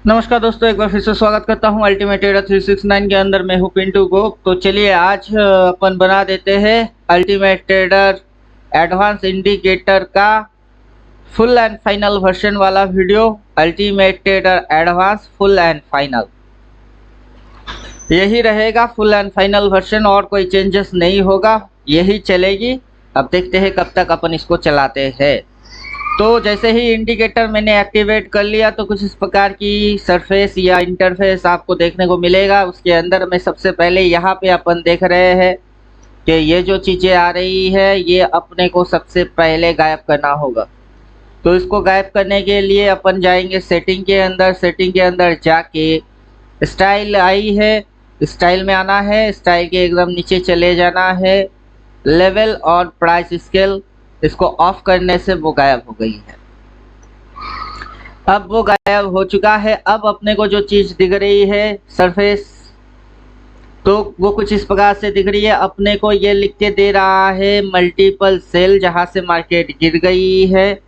नमस्कार दोस्तों, एक बार फिर से स्वागत करता हूं अल्टीमेट ट्रेडर 369 के अंदर। मैं हूं पिंटू गोप। तो चलिए आज अपन बना देते हैं अल्टीमेट ट्रेडर एडवांस इंडिकेटर का फुल एंड फाइनल वर्जन वाला video. Ultimate trader advance full and final यही रहेगा, फुल एंड फाइनल वर्जन, और कोई चेंजेस नहीं होगा, यही चलेगी। अब देखते हैं कब तक अपन इसको चलाते हैं। तो जैसे ही इंडिकेटर मैंने एक्टिवेट कर लिया तो कुछ इस प्रकार की सरफेस या इंटरफेस आपको देखने को मिलेगा। उसके अंदर में सबसे पहले यहाँ पे अपन देख रहे हैं कि ये जो चीज़ें आ रही है ये अपने को सबसे पहले गायब करना होगा। तो इसको गायब करने के लिए अपन जाएंगे सेटिंग के अंदर। सेटिंग के अंदर जाके स्टाइल आई है, स्टाइल में आना है, स्टाइल के एकदम नीचे चले जाना है। लेवल और प्राइस स्केल, इसको ऑफ करने से वो गायब हो गई है। अब वो गायब हो चुका है। अब अपने को जो चीज दिख रही है सरफेस, तो वो कुछ इस प्रकार से दिख रही है। अपने को ये लिख के दे रहा है मल्टीपल सेल, जहां से मार्केट गिर गई है।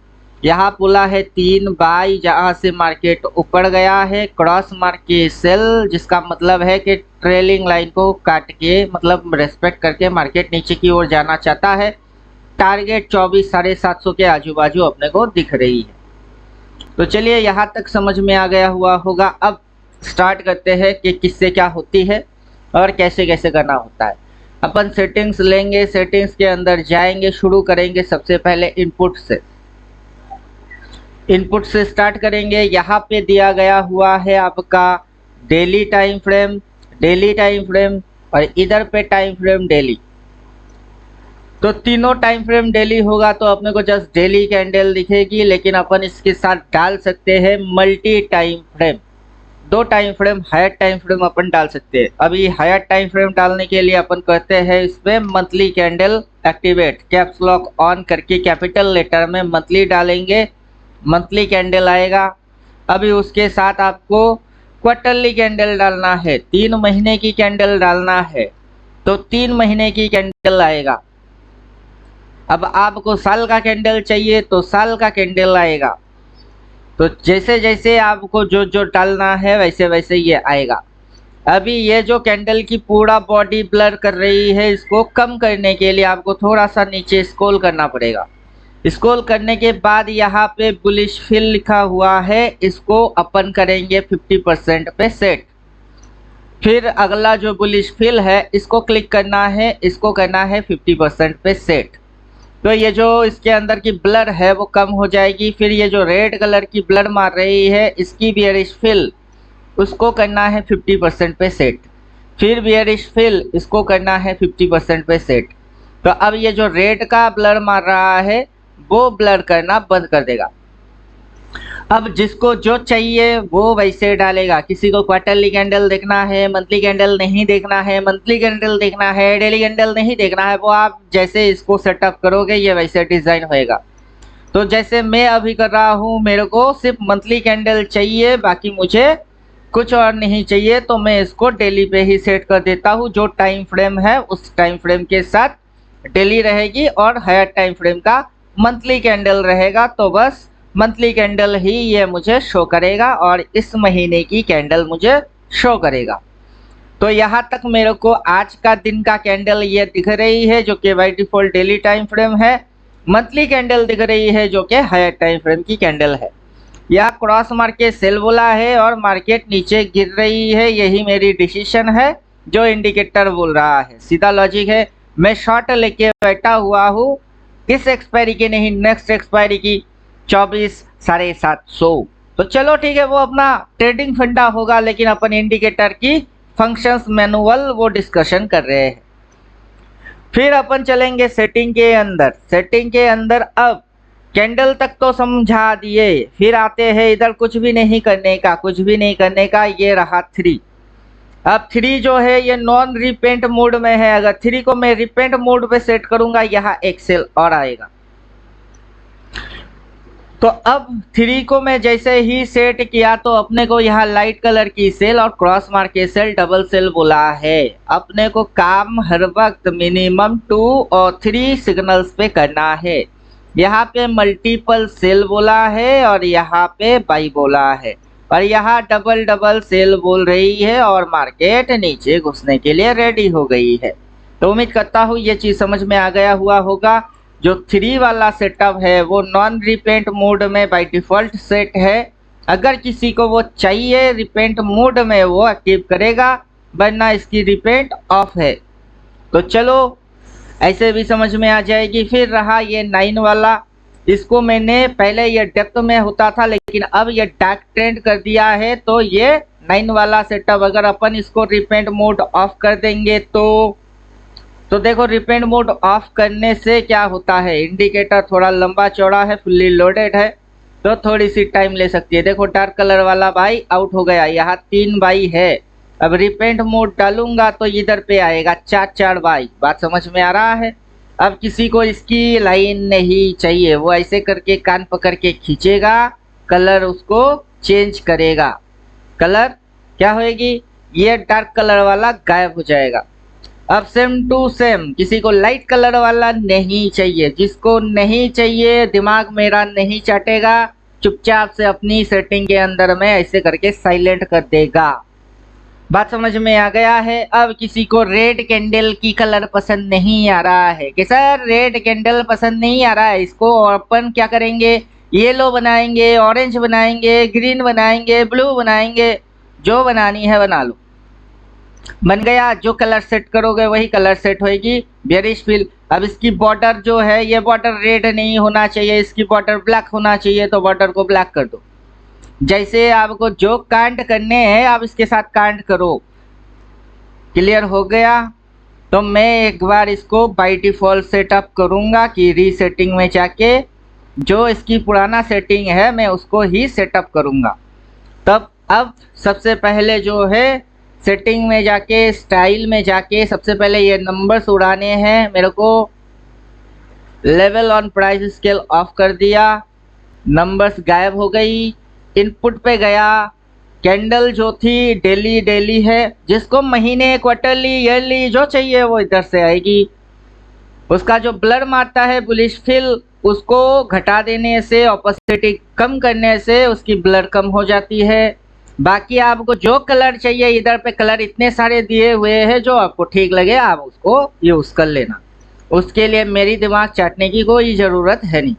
यहाँ बोला है 3 बाई, जहां से मार्केट ऊपर गया है। क्रॉस मार्क के सेल, जिसका मतलब है कि ट्रेलिंग लाइन को काट के, मतलब रेस्पेक्ट करके मार्केट नीचे की ओर जाना चाहता है। टारगेट 24,750 के आजू बाजू अपने को दिख रही है। तो चलिए यहाँ तक समझ में आ गया हुआ होगा। अब स्टार्ट करते हैं कि किससे क्या होती है और कैसे कैसे करना होता है। अपन सेटिंग्स लेंगे, सेटिंग्स के अंदर जाएंगे, शुरू करेंगे सबसे पहले इनपुट से। इनपुट से स्टार्ट करेंगे। यहाँ पे दिया गया हुआ है आपका daily time frame, daily time frame, और इधर पे टाइम फ्रेम डेली। तो तीनों टाइम फ्रेम डेली होगा तो अपने को जस्ट डेली कैंडल दिखेगी, लेकिन अपन इसके साथ डाल सकते हैं multi time frame. 2 time frame, higher time frame अपन डाल सकते हैं। अभी हायर टाइम फ्रेम डालने के लिए अपन कहते हैं इसमें monthly candle activate, caps lock on करके कैपिटल लेटर में मंथली डालेंगे, मंथली कैंडल आएगा। अभी उसके साथ आपको क्वार्टरली कैंडल डालना है, 3 महीने की कैंडल डालना है, तो 3 महीने की कैंडल आएगा। अब आपको साल का कैंडल चाहिए तो साल का कैंडल आएगा। तो जैसे जैसे आपको जो जो डालना है वैसे वैसे ये आएगा। अभी ये जो कैंडल की पूरा बॉडी ब्लर कर रही है, इसको कम करने के लिए आपको थोड़ा सा नीचे स्क्रॉल करना पड़ेगा। स्क्रॉल करने के बाद यहाँ पे बुलिश फिल लिखा हुआ है, इसको अपन करेंगे 50% पे सेट। फिर अगला जो बुलिश फिल है इसको क्लिक करना है, इसको करना है 50% पे सेट। तो ये जो इसके अंदर की ब्लर है वो कम हो जाएगी। फिर ये जो रेड कलर की ब्लर मार रही है इसकी बियरिश फिल, उसको करना है 50% पे सेट। फिर बियरिश फिल, इसको करना है 50% पे सेट। तो अब ये जो रेड का ब्लर मार रहा है वो ब्लर करना बंद कर देगा। अब जिसको जो चाहिए वो वैसे डालेगा। किसी को क्वार्टरली कैंडल देखना है, मंथली कैंडल नहीं देखना है, मंथली कैंडल देखना है, डेली कैंडल नहीं देखना है, वो आप जैसे इसको सेटअप करोगे ये वैसे डिज़ाइन होएगा। तो जैसे मैं अभी कर रहा हूँ, मेरे को सिर्फ मंथली कैंडल चाहिए, बाकी मुझे कुछ और नहीं चाहिए, तो मैं इसको डेली पे ही सेट कर देता हूँ। जो टाइम फ्रेम है उस टाइम फ्रेम के साथ डेली रहेगी और हायर टाइम फ्रेम का मंथली कैंडल रहेगा। तो बस मंथली कैंडल ही ये मुझे शो करेगा और इस महीने की कैंडल मुझे शो करेगा। तो यहाँ तक मेरे को आज का दिन का कैंडल ये दिख रही है जो कि by default daily time frame है। मंथली कैंडल दिख रही है जो कि हायर टाइम फ्रेम की कैंडल है। यह क्रॉस मार्केट सेल बोला है और मार्केट नीचे गिर रही है, यही मेरी डिसीजन है जो इंडिकेटर बोल रहा है। सीधा लॉजिक है। मैं शॉर्ट लेके बैठा हुआ हूँ, इस एक्सपायरी की नहीं, नेक्स्ट एक्सपायरी की 24,750। तो चलो ठीक है, वो अपना ट्रेडिंग फंडा होगा, लेकिन अपन इंडिकेटर की फंक्शंस मैनुअल वो डिस्कशन कर रहे हैं। फिर अपन चलेंगे सेटिंग के अंदर। सेटिंग के अंदर अब कैंडल तक तो समझा दिए, फिर आते हैं इधर कुछ भी नहीं करने का, कुछ भी नहीं करने का। ये रहा 3। अब 3 जो है ये नॉन रिपेंट मोड में है। अगर 3 को मैं रिपेंट मोड पे सेट करूंगा, यहाँ एक सेल और आएगा। तो अब 3 को मैं जैसे ही सेट किया तो अपने को यहाँ लाइट कलर की सेल और क्रॉस मार्क के सेल, डबल सेल बोला है। अपने को काम हर वक्त मिनिमम 2 और 3 सिग्नल्स पे करना है। यहाँ पे मल्टीपल सेल बोला है और यहाँ पे बाई बोला है। और यहाँ डबल डबल सेल बोल रही है और मार्केट नीचे घुसने के लिए रेडी हो गई है। तो उम्मीद करता हूँ ये चीज़ समझ में आ गया हुआ होगा। जो 3 वाला सेटअप है वो नॉन रिपेंट मोड में बाय डिफ़ॉल्ट सेट है। अगर किसी को वो चाहिए रिपेंट मोड में वो एक्टिव करेगा, वरना इसकी रिपेंट ऑफ है। तो चलो ऐसे भी समझ में आ जाएगी। फिर रहा ये 9 वाला, इसको मैंने पहले ये डेप्थ में होता था लेकिन अब ये डार्क ट्रेंड कर दिया है। तो ये 9 वाला सेटअप अगर अपन इसको रिपेंट मोड ऑफ कर देंगे तो देखो रिपेंट मोड ऑफ करने से क्या होता है, इंडिकेटर थोड़ा लंबा चौड़ा है, फुल्ली लोडेड है तो थोड़ी सी टाइम ले सकती है। देखो डार्क कलर वाला बाई आउट हो गया, यहाँ 3 बाई है। अब रिपेंट मोड डालूंगा तो इधर पे आएगा 4 बाई। बात समझ में आ रहा है। अब किसी को इसकी लाइन नहीं चाहिए, वो ऐसे करके कान पकड़ के खींचेगा, कलर उसको चेंज करेगा। कलर क्या होएगी, ये डार्क कलर वाला गायब हो जाएगा। अब सेम टू सेम किसी को लाइट कलर वाला नहीं चाहिए, जिसको नहीं चाहिए दिमाग मेरा नहीं चाटेगा, चुपचाप से अपनी सेटिंग के अंदर में ऐसे करके साइलेंट कर देगा। बात समझ में आ गया है। अब किसी को रेड कैंडल की कलर पसंद नहीं आ रहा है कि सर रेड कैंडल पसंद नहीं आ रहा है, इसको अपन क्या करेंगे, येलो बनाएंगे, ऑरेंज बनाएंगे, ग्रीन बनाएंगे, ब्लू बनाएंगे, जो बनानी है बना लो। बन गया, जो कलर सेट करोगे वही कलर सेट होएगी। Bearish fill. अब इसकी बॉर्डर जो है ये बॉर्डर रेड नहीं होना चाहिए, इसकी बॉर्डर ब्लैक होना चाहिए, तो बॉर्डर को ब्लैक कर दो। जैसे आपको जो कांड करने हैं आप इसके साथ कांड करो। क्लियर हो गया। तो मैं एक बार इसको बाय डिफ़ॉल्ट सेटअप करूँगा कि रीसेटिंग में जाके जो इसकी पुराना सेटिंग है मैं उसको ही सेटअप करूँगा। तब अब सबसे पहले जो है सेटिंग में जाके स्टाइल में जाके सबसे पहले ये नंबर्स उड़ाने हैं। मेरे को level on price scale of कर दिया, नंबर्स गायब हो गई। इनपुट पे गया, कैंडल जो थी डेली है, जिसको महीने क्वार्टरली ईयरली जो चाहिए वो इधर से आएगी। उसका जो ब्लर मारता है बुलिश फिल, उसको घटा देने से ऑपोसिटी कम करने से उसकी ब्लर कम हो जाती है। बाकी आपको जो कलर चाहिए इधर पे कलर इतने सारे दिए हुए हैं, जो आपको ठीक लगे आप उसको यूज़ कर लेना। उसके लिए मेरी दिमाग चाटने की कोई ज़रूरत है नहीं।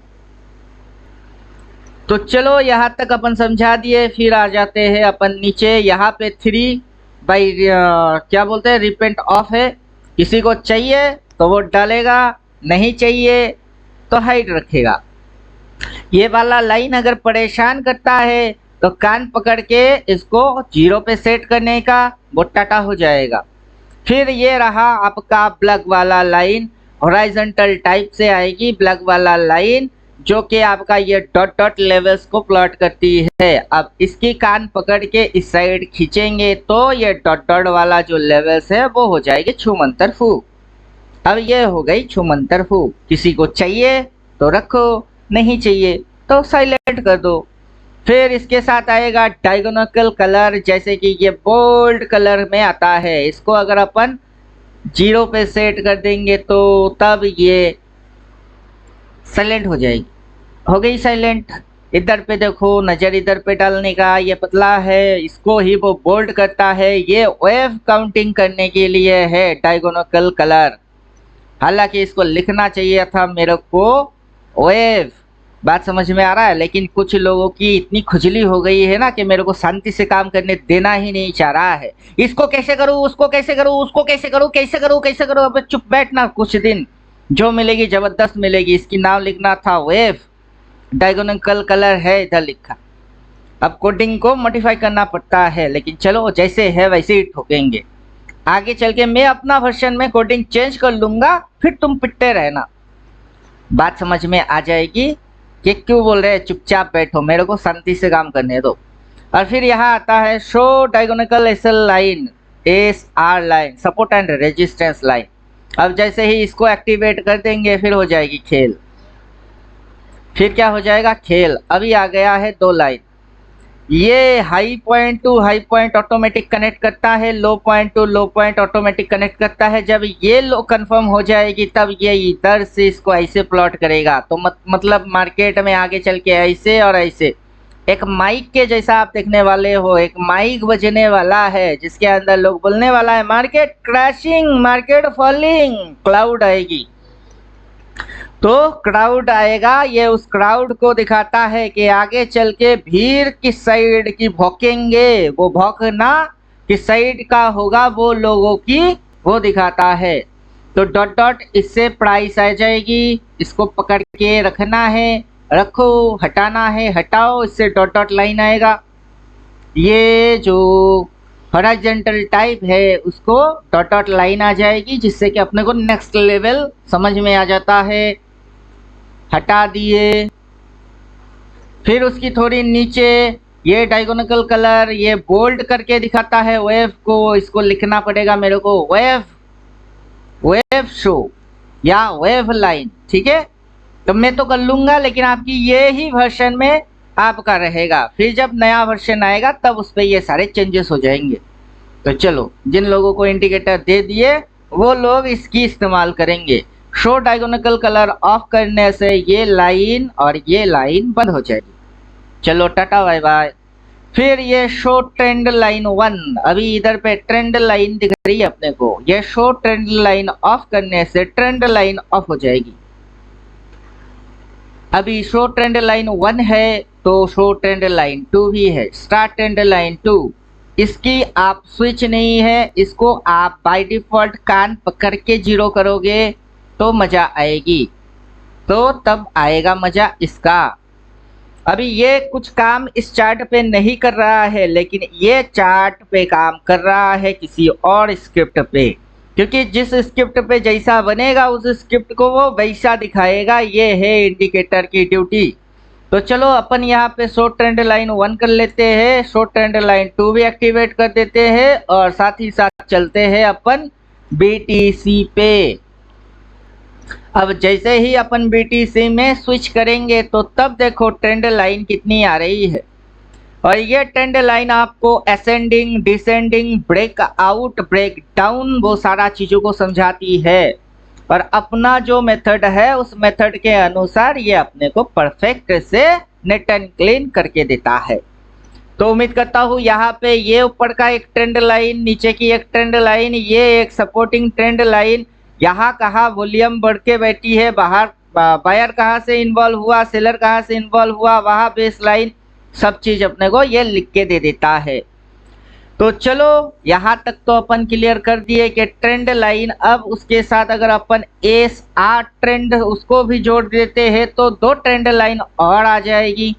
तो चलो यहाँ तक अपन समझा दिए। फिर आ जाते हैं अपन नीचे। यहाँ पे 3 बाई क्या बोलते हैं रिपेंट ऑफ है। किसी को चाहिए तो वो डालेगा, नहीं चाहिए तो हाइड रखेगा। ये वाला लाइन अगर परेशान करता है तो कान पकड़ के इसको 0 पे सेट करने का, वो टाटा हो जाएगा। फिर ये रहा आपका ब्लैक वाला लाइन, हॉरिजॉन्टल टाइप से आएगी ब्लैक वाला लाइन, जो कि आपका ये डॉट डॉट लेवल्स को प्लॉट करती है। अब इसकी कान पकड़ के इस साइड खींचेंगे तो ये डॉट डॉट वाला जो लेवल्स है वो हो जाएगी छूमंतर फू। अब ये हो गई छूमंतर फू। किसी को चाहिए तो रखो, नहीं चाहिए तो साइलेंट कर दो। फिर इसके साथ आएगा डायगोनल कलर, जैसे कि ये बोल्ड कलर में आता है। इसको अगर अपन 0 पे सेट कर देंगे तो तब ये साइलेंट हो जाएगी। हो गई साइलेंट। इधर पे देखो, नज़र इधर पे डालने का, ये पतला है, इसको ही वो बोल्ड करता है। ये वेव काउंटिंग करने के लिए है डायगोनल कलर। हालांकि इसको लिखना चाहिए था मेरे को वेव। बात समझ में आ रहा है। लेकिन कुछ लोगों की इतनी खुजली हो गई है ना कि मेरे को शांति से काम करने देना ही नहीं चाह रहा है। इसको कैसे करूँ, उसको कैसे करूँ, उसको कैसे करूँ, कैसे करूँ, कैसे करूँ। अब चुप बैठना, कुछ दिन जो मिलेगी जबरदस्त मिलेगी। इसकी नाम लिखना था वेव, डायगोनल कलर है इधर लिखा। अब कोडिंग को मॉडिफाई करना पड़ता है, लेकिन चलो जैसे है वैसे ही ठोकेंगे। आगे चल के मैं अपना वर्जन में कोडिंग चेंज कर लूँगा, फिर तुम पिटते रहना। बात समझ में आ जाएगी कि क्यों बोल रहे हैं। चुपचाप बैठो, मेरे को शांति से काम करने दो। और फिर यहाँ आता है show diagonal SL line, SR line, support and resistance line. अब जैसे ही इसको एक्टिवेट कर देंगे फिर हो जाएगी खेल। फिर क्या हो जाएगा, खेल। अभी आ गया है 2 लाइन। ये high point two high point automatic connect करता है, लो point to low point automatic connect करता है। जब ये लो कंफर्म हो जाएगी तब ये इधर से इसको ऐसे प्लॉट करेगा। तो मतलब मार्केट में आगे चल के ऐसे और ऐसे एक माइक के जैसा आप देखने वाले हो, एक माइक बजने वाला है जिसके अंदर लोग बोलने वाला है market crashing, market falling, cloud आएगी। तो क्राउड आएगा, ये उस क्राउड को दिखाता है कि आगे चल के भीड़ किस साइड की भौंकेंगे, वो भौंकना किस साइड का होगा वो लोगों की वो दिखाता है। तो डॉट डॉट इससे प्राइस आ जाएगी, इसको पकड़ के रखना है, रखो, हटाना है हटाओ, इससे डॉट डॉट लाइन आएगा। ये जो हॉरिजॉन्टल टाइप है उसको डॉट डॉट लाइन आ जाएगी, जिससे कि अपने को नेक्स्ट लेवल समझ में आ जाता है। हटा दिए। फिर उसकी थोड़ी नीचे ये डायगोनल कलर ये बोल्ड करके दिखाता है वेव को, इसको लिखना पड़ेगा मेरे को, वेव, वेव शो या वेव लाइन, ठीक है। तो मैं तो कर लूंगा, लेकिन आपकी ये ही वर्जन में आपका रहेगा। फिर जब नया वर्जन आएगा तब उस पर ये सारे चेंजेस हो जाएंगे। तो चलो, जिन लोगों को इंडिकेटर दे दिए वो लोग इसकी इस्तेमाल करेंगे। शो डायगोनल कलर ऑफ करने से ये लाइन और ये लाइन बंद हो जाएगी। चलो टाटा बाय बाय। फिर ये शो ट्रेंड लाइन 1, अभी इधर पे ट्रेंड लाइन दिख रही है अपने को, ये शो ट्रेंड लाइन ऑफ करने से ट्रेंड लाइन ऑफ हो जाएगी। अभी शो ट्रेंड लाइन 1 है तो शो ट्रेंड लाइन 2 भी है, स्टार्ट ट्रेंड लाइन 2। इसकी आप स्विच नहीं है, इसको आप बाय डिफॉल्ट कान पकड़ के जीरो करोगे तो मजा आएगी, तो तब आएगा मजा इसका। अभी ये कुछ काम इस चार्ट पे नहीं कर रहा है, लेकिन ये चार्ट पे काम कर रहा है किसी और स्क्रिप्ट पे, क्योंकि जिस स्क्रिप्ट पे जैसा बनेगा उस स्क्रिप्ट को वो वैसा दिखाएगा। ये है इंडिकेटर की ड्यूटी। तो चलो अपन यहाँ पे शो ट्रेंड लाइन 1 कर लेते हैं, शो ट्रेंड लाइन 2 भी एक्टिवेट कर देते हैं, और साथ ही साथ चलते हैं अपन BTC पे। अब जैसे ही अपन BTC में स्विच करेंगे तो तब देखो ट्रेंड लाइन कितनी आ रही है, और ये ट्रेंड लाइन आपको ascending, descending, breakout, break down वो सारा चीज़ों को समझाती है। और अपना जो मेथड है उस मेथड के अनुसार ये अपने को परफेक्ट से नेट एंड क्लीन करके देता है। तो उम्मीद करता हूँ यहाँ पे ये ऊपर का एक ट्रेंड लाइन, नीचे की एक ट्रेंड लाइन, ये एक सपोर्टिंग ट्रेंड लाइन, यहाँ कहाँ वॉल्यूम बढ़ के बैठी है, बाहर बायर कहाँ से इन्वॉल्व हुआ, सेलर कहाँ से इन्वॉल्व हुआ, वहाँ बेस लाइन, सब चीज अपने को ये लिख के दे देता है। तो चलो यहाँ तक तो अपन क्लियर कर दिए कि ट्रेंड लाइन। अब उसके साथ अगर अपन SR ट्रेंड उसको भी जोड़ देते हैं तो 2 ट्रेंड लाइन और आ जाएगी।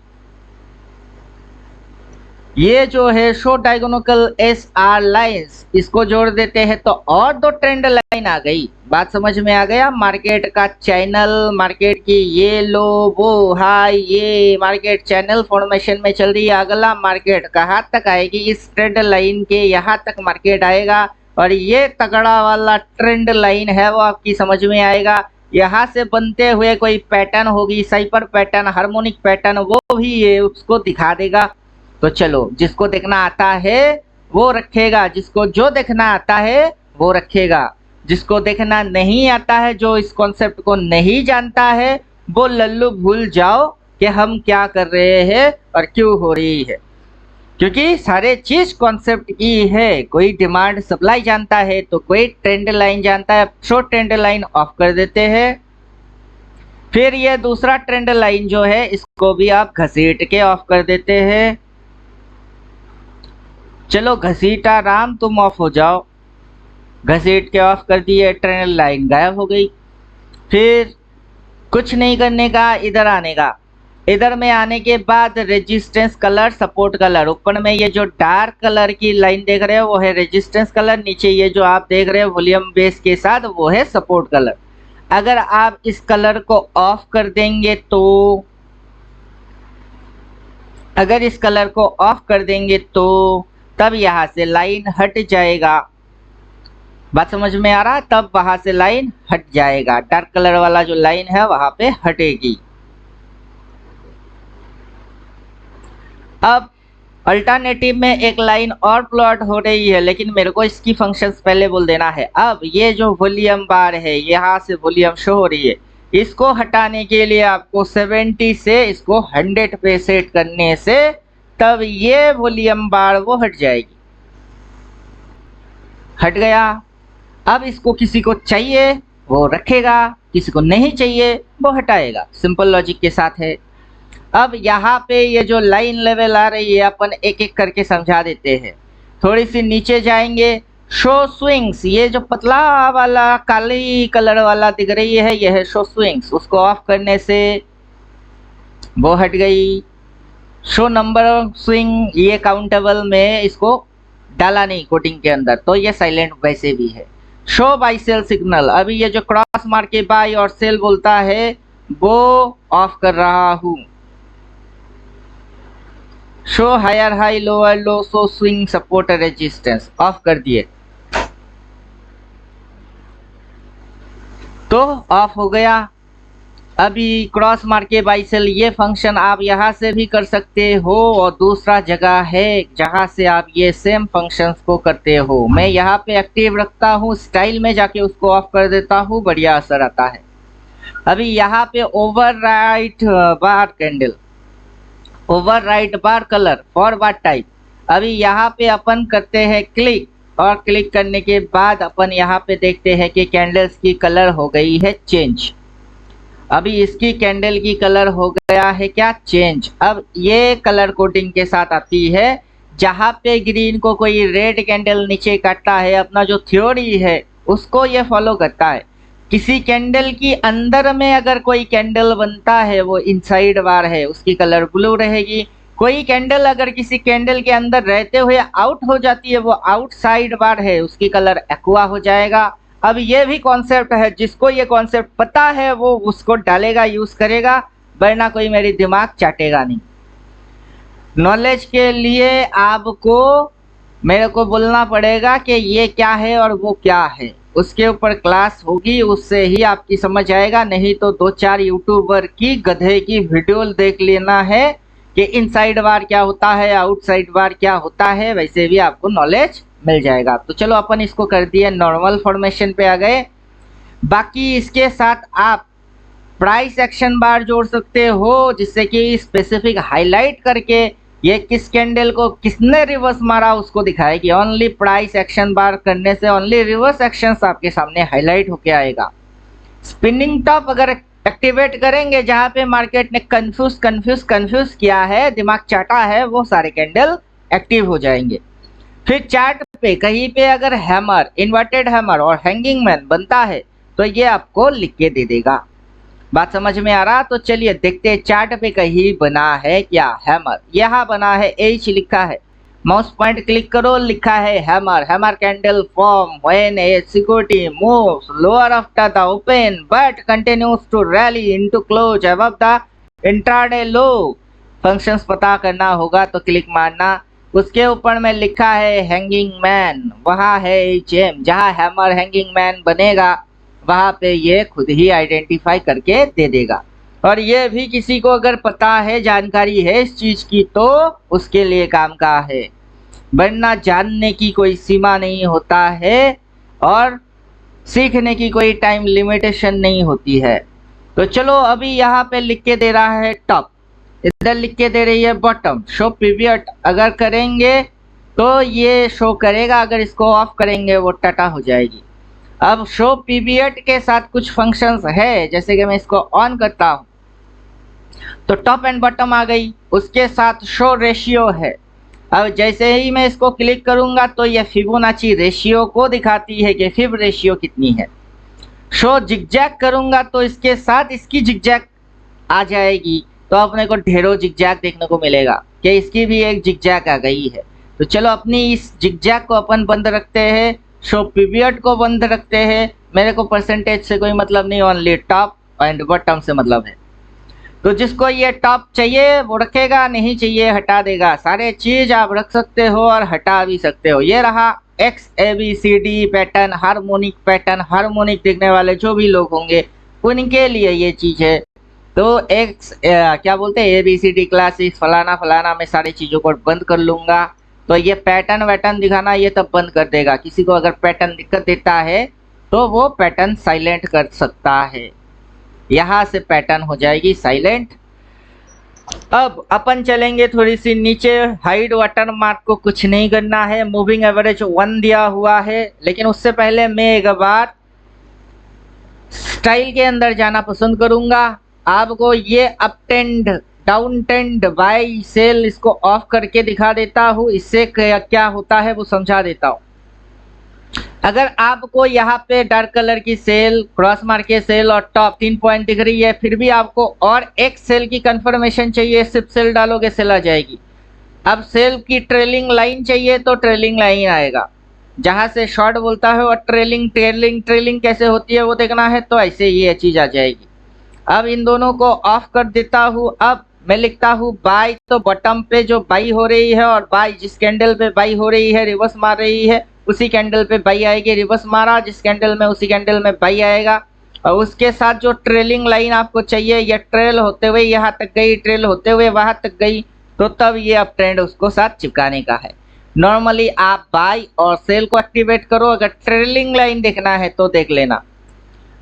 ये जो है शो डायगोनल SR लाइंस, इसको जोड़ देते हैं तो और 2 ट्रेंड लाइन आ गई। बात समझ में आ गया। मार्केट का चैनल, मार्केट की ये लो वो हाई, ये मार्केट चैनल फॉर्मेशन में चल रही है। अगला मार्केट कहाँ तक आएगी, इस ट्रेंड लाइन के यहाँ तक मार्केट आएगा, और ये तगड़ा वाला ट्रेंड लाइन है वो आपकी समझ में आएगा। यहाँ से बनते हुए कोई पैटर्न होगी, साइपर पैटर्न, हार्मोनिक पैटर्न, वो भी ये उसको दिखा देगा। तो चलो, जिसको देखना आता है वो रखेगा, जिसको जो देखना आता है वो रखेगा, जिसको देखना नहीं आता है, जो इस कॉन्सेप्ट को नहीं जानता है, वो लल्लू भूल जाओ कि हम क्या कर रहे हैं और क्यों हो रही है, क्योंकि सारे चीज कॉन्सेप्ट की है। कोई डिमांड सप्लाई जानता है तो कोई ट्रेंड लाइन जानता है। शॉर्ट ट्रेंड लाइन ऑफ कर देते हैं। फिर ये दूसरा ट्रेंड लाइन जो है इसको भी आप घसीट के ऑफ कर देते हैं। चलो घसीटा राम, तुम ऑफ हो जाओ। घसीट के ऑफ कर दिए, ट्रेंड लाइन गायब हो गई। फिर कुछ नहीं करने का, इधर आने का। इधर में आने के बाद रेजिस्टेंस कलर, सपोर्ट कलर, ऊपर में ये जो डार्क कलर की लाइन देख रहे हो वो है रेजिस्टेंस कलर, नीचे ये जो आप देख रहे हो वॉल्यूम बेस के साथ वो है सपोर्ट कलर। अगर आप इस कलर को ऑफ कर देंगे तो, अगर इस कलर को ऑफ कर देंगे तो तब यहाँ से लाइन हट जाएगा। बात समझ में आ रहा? तब वहां से लाइन हट जाएगा, डार्क कलर वाला जो लाइन है वहां पे हटेगी। अब अल्टरनेटिव में एक लाइन और प्लॉट हो रही है, लेकिन मेरे को इसकी फंक्शंस पहले बोल देना है। अब ये जो वॉल्यूम बार है, यहाँ से वॉल्यूम शो हो रही है, इसको हटाने के लिए आपको 70 से इसको 100 पे सेट करने से तब ये वॉल्यूम बार वो हट जाएगी। हट गया। अब इसको किसी को चाहिए वो रखेगा, किसी को नहीं चाहिए वो हटाएगा। सिंपल लॉजिक के साथ है। अब यहाँ पे ये जो लाइन लेवल आ रही है अपन एक एक करके समझा देते हैं। थोड़ी सी नीचे जाएंगे, शो स्विंग्स, ये जो पतला वाला काली कलर वाला दिख रही है यह है शो स्विंग्स, उसको ऑफ करने से वो हट गई। शो नंबर स्विंग, ये काउंटेबल में इसको डाला नहीं कोटिंग के अंदर तो ये साइलेंट वैसे भी है। शो बाई सेल सिग्नल, अभी ये जो क्रॉस मार के बाई और सेल बोलता है वो ऑफ कर रहा हूं। Show higher high lower low show swing support resistance off कर दिए तो ऑफ हो गया। अभी क्रॉस मार के बाई सेल, ये फंक्शन आप यहाँ से भी कर सकते हो और दूसरा जगह है जहाँ से आप ये सेम फंक्शंस को करते हो। मैं यहाँ पे एक्टिव रखता हूँ, स्टाइल में जाके उसको ऑफ कर देता हूँ, बढ़िया असर आता है। अभी यहाँ पे ओवरराइट बार कैंडल, ओवरराइट बार कलर, फॉरवर्ड टाइप, अभी यहाँ पे अपन करते हैं क्लिक और क्लिक करने के बाद अपन यहाँ पे देखते हैं कि कैंडल्स की कलर हो गई है चेंज। अभी इसकी कैंडल की कलर हो गया है क्या चेंज। अब ये कलर कोडिंग के साथ आती है, जहाँ पे ग्रीन को कोई रेड कैंडल नीचे काटता है, अपना जो थ्योरी है उसको ये फॉलो करता है। किसी कैंडल की अंदर में अगर कोई कैंडल बनता है वो इनसाइड बार है, उसकी कलर ब्लू रहेगी। कोई कैंडल अगर किसी कैंडल के अंदर रहते हुए आउट हो जाती है वो आउटसाइड बार है, उसकी कलर एक्वा हो जाएगा। अब ये भी कॉन्सेप्ट है, जिसको ये कॉन्सेप्ट पता है वो उसको डालेगा, यूज करेगा, वरना कोई मेरी दिमाग चाटेगा नहीं। नॉलेज के लिए आपको मेरे को बोलना पड़ेगा कि ये क्या है और वो क्या है, उसके ऊपर क्लास होगी, उससे ही आपकी समझ आएगा। नहीं तो 2-4 यूट्यूबर की गधे की वीडियो देख लेना है कि इनसाइड बार क्या होता है, आउटसाइड बार क्या होता है, वैसे भी आपको नॉलेज मिल जाएगा। तो चलो अपन इसको कर दिए, नॉर्मल फॉर्मेशन पे आ गए। बाकी इसके साथ आप प्राइस एक्शन बार जोड़ सकते हो, जिससे कि स्पेसिफिक हाईलाइट करके ये किस कैंडल को किसने रिवर्स मारा उसको दिखाएगी। ओनली प्राइस एक्शन बार करने से ओनली रिवर्स एक्शंस आपके सामने हाईलाइट होके आएगा। स्पिनिंग टॉप अगर एक्टिवेट करेंगे, जहाँ पे मार्केट ने कंफ्यूज किया है, दिमाग चाटा है, वो सारे कैंडल एक्टिव हो जाएंगे। फिर चार्ट पे कहीं पे अगर हैमर, इन्वर्टेड हैमर और हैंगिंग मैन बनता है तो ये आपको लिख के दे देगा। बात समझ में आ रहा? तो चलिए देखते हैं चार्ट पे कहीं बना है क्या हैमर। यहाँ बना है, H लिखा है, माउस पॉइंट क्लिक करो, लिखा है hammer. Hammer candle form when a security moves lower after the open but continues to rally into close above the intraday low. Functions पता करना होगा तो क्लिक मारना। उसके ऊपर में लिखा है हैंगिंग मैन, वहाँ है HM, जहाँ हैमर हैंगिंग मैन बनेगा वहाँ पे ये खुद ही आइडेंटिफाई करके दे देगा। और ये भी किसी को अगर पता है, जानकारी है इस चीज़ की, तो उसके लिए काम का है, वरना जानने की कोई सीमा नहीं होता है और सीखने की कोई टाइम लिमिटेशन नहीं होती है। तो चलो अभी यहाँ पे लिख के दे रहा है टॉप, इधर लिख के दे रही है बॉटम। शो पीवियट अगर करेंगे तो ये शो करेगा, अगर इसको ऑफ करेंगे वो टाटा हो जाएगी। अब शो पीवियट के साथ कुछ फंक्शंस है, जैसे कि मैं इसको ऑन करता हूँ तो टॉप एंड बॉटम आ गई, उसके साथ शो रेशियो है। अब जैसे ही मैं इसको क्लिक करूंगा तो ये फिबोनाची रेशियो को दिखाती है कि फिब रेशियो कितनी है। शो जिगजैग करूंगा तो इसके साथ इसकी जिगजैग आ जाएगी, तो अपने को ढेरों जिगजैग देखने को मिलेगा कि इसकी भी एक जिगजैग आ गई है। तो चलो अपनी इस जिगजैग को अपन बंद रखते हैं, शो पीवियट को बंद रखते हैं। मेरे को परसेंटेज से कोई मतलब नहीं, ओनली टॉप एंड बॉटम से मतलब है। तो जिसको ये टॉप चाहिए वो रखेगा, नहीं चाहिए हटा देगा। सारे चीज आप रख सकते हो और हटा भी सकते हो। ये रहा XABCD pattern, harmonic pattern. Harmonic देखने वाले जो भी लोग होंगे उनके लिए ये चीज है। तो क्या बोलते हैं ABCD क्लासिक्स फलाना फलाना, मैं सारी चीज़ों को बंद कर लूँगा। तो ये पैटर्न वैटर्न दिखाना ये तब बंद कर देगा। किसी को अगर पैटर्न दिक्कत देता है तो वो पैटर्न साइलेंट कर सकता है। यहाँ से पैटर्न हो जाएगी साइलेंट। अब अपन चलेंगे थोड़ी सी नीचे, हाइड वाटर मार्क को कुछ नहीं करना है, मूविंग एवरेज 1 दिया हुआ है। लेकिन उससे पहले मैं एक बार स्टाइल के अंदर जाना पसंद करूंगा। आपको ये up trend, down trend, buy sell इसको ऑफ करके दिखा देता हूँ। इससे क्या होता है वो समझा देता हूँ। अगर आपको यहाँ पे डार्क कलर की सेल, क्रॉस मार्केट सेल और टॉप 3 पॉइंट दिख रही है, फिर भी आपको और एक सेल की कंफर्मेशन चाहिए, सिर्फ सेल डालोगे सेल आ जाएगी। अब सेल की ट्रेलिंग लाइन चाहिए तो ट्रेलिंग लाइन आएगा, जहां से शॉर्ट बोलता है। और ट्रेलिंग ट्रेलिंग ट्रेलिंग कैसे होती है वो देखना है तो ऐसे ये चीज आ जाएगी। अब इन दोनों को ऑफ कर देता हूँ। अब मैं लिखता हूँ बाय, तो बॉटम पे जो बाई हो रही है और बाय जिस कैंडल पे बाई हो रही है, रिवर्स मार रही है, उसी कैंडल पे बाई आएगी। रिवर्स मारा जिस कैंडल में, उसी कैंडल में बाई आएगा। और उसके साथ जो ट्रेलिंग लाइन आपको चाहिए, ये ट्रेल होते हुए यहाँ तक गई, ट्रेल होते हुए वहां तक गई, तो तब ये अप ट्रेंड उसको साथ चिपकाने का है। नॉर्मली आप बाय और सेल को एक्टिवेट करो, अगर ट्रेलिंग लाइन देखना है तो देख लेना।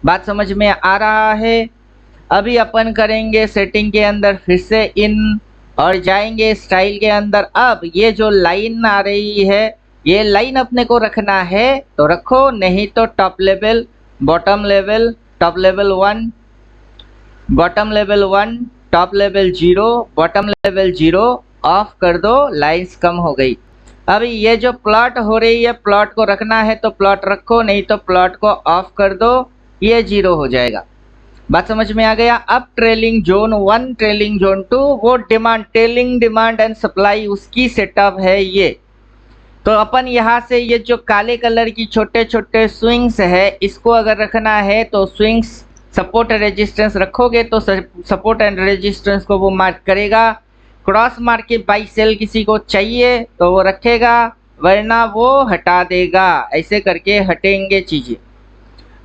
बात समझ में आ रहा है? अभी अपन करेंगे सेटिंग के अंदर फिर से इन और जाएंगे स्टाइल के अंदर। अब ये जो लाइन आ रही है, ये लाइन अपने को रखना है तो रखो, नहीं तो top level, bottom level, top level 1, bottom level 1, top level 0, bottom level 0 of कर दो, लाइंस कम हो गई। अभी ये जो प्लॉट हो रही है, प्लॉट को रखना है तो प्लॉट रखो, नहीं तो प्लॉट को ऑफ कर दो, ये 0 हो जाएगा। बात समझ में आ गया? अब ट्रेलिंग जोन 1, ट्रेलिंग जोन 2, वो demand, trailing demand and supply उसकी सेटअप है ये। तो अपन यहाँ से ये जो काले कलर की छोटे छोटे स्विंग्स है, इसको अगर रखना है तो स्विंग्स सपोर्ट रेजिस्टेंस रखोगे तो सपोर्ट एंड रेजिस्टेंस को वो मार्क करेगा। क्रॉस मार्क के बाई सेल किसी को चाहिए तो वो रखेगा, वरना वो हटा देगा। ऐसे करके हटेंगे चीजें।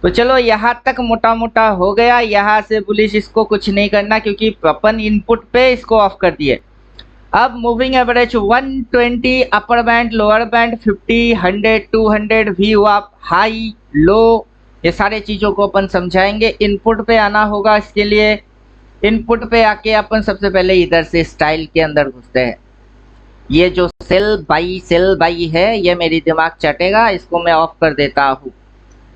तो चलो यहाँ तक मोटा मोटा हो गया। यहाँ से बुलिश इसको कुछ नहीं करना, क्योंकि अपन इनपुट पे इसको ऑफ कर दिए। अब moving average 120, upper band, lower band 50, 100, 200, view up, high, low, ये सारे चीज़ों को अपन समझाएंगे। इनपुट पे आना होगा, इसके लिए इनपुट पे आके अपन सबसे पहले इधर से स्टाइल के अंदर घुसते हैं। ये जो सेल बाई है, ये मेरी दिमाग चटेगा, इसको मैं ऑफ कर देता हूँ।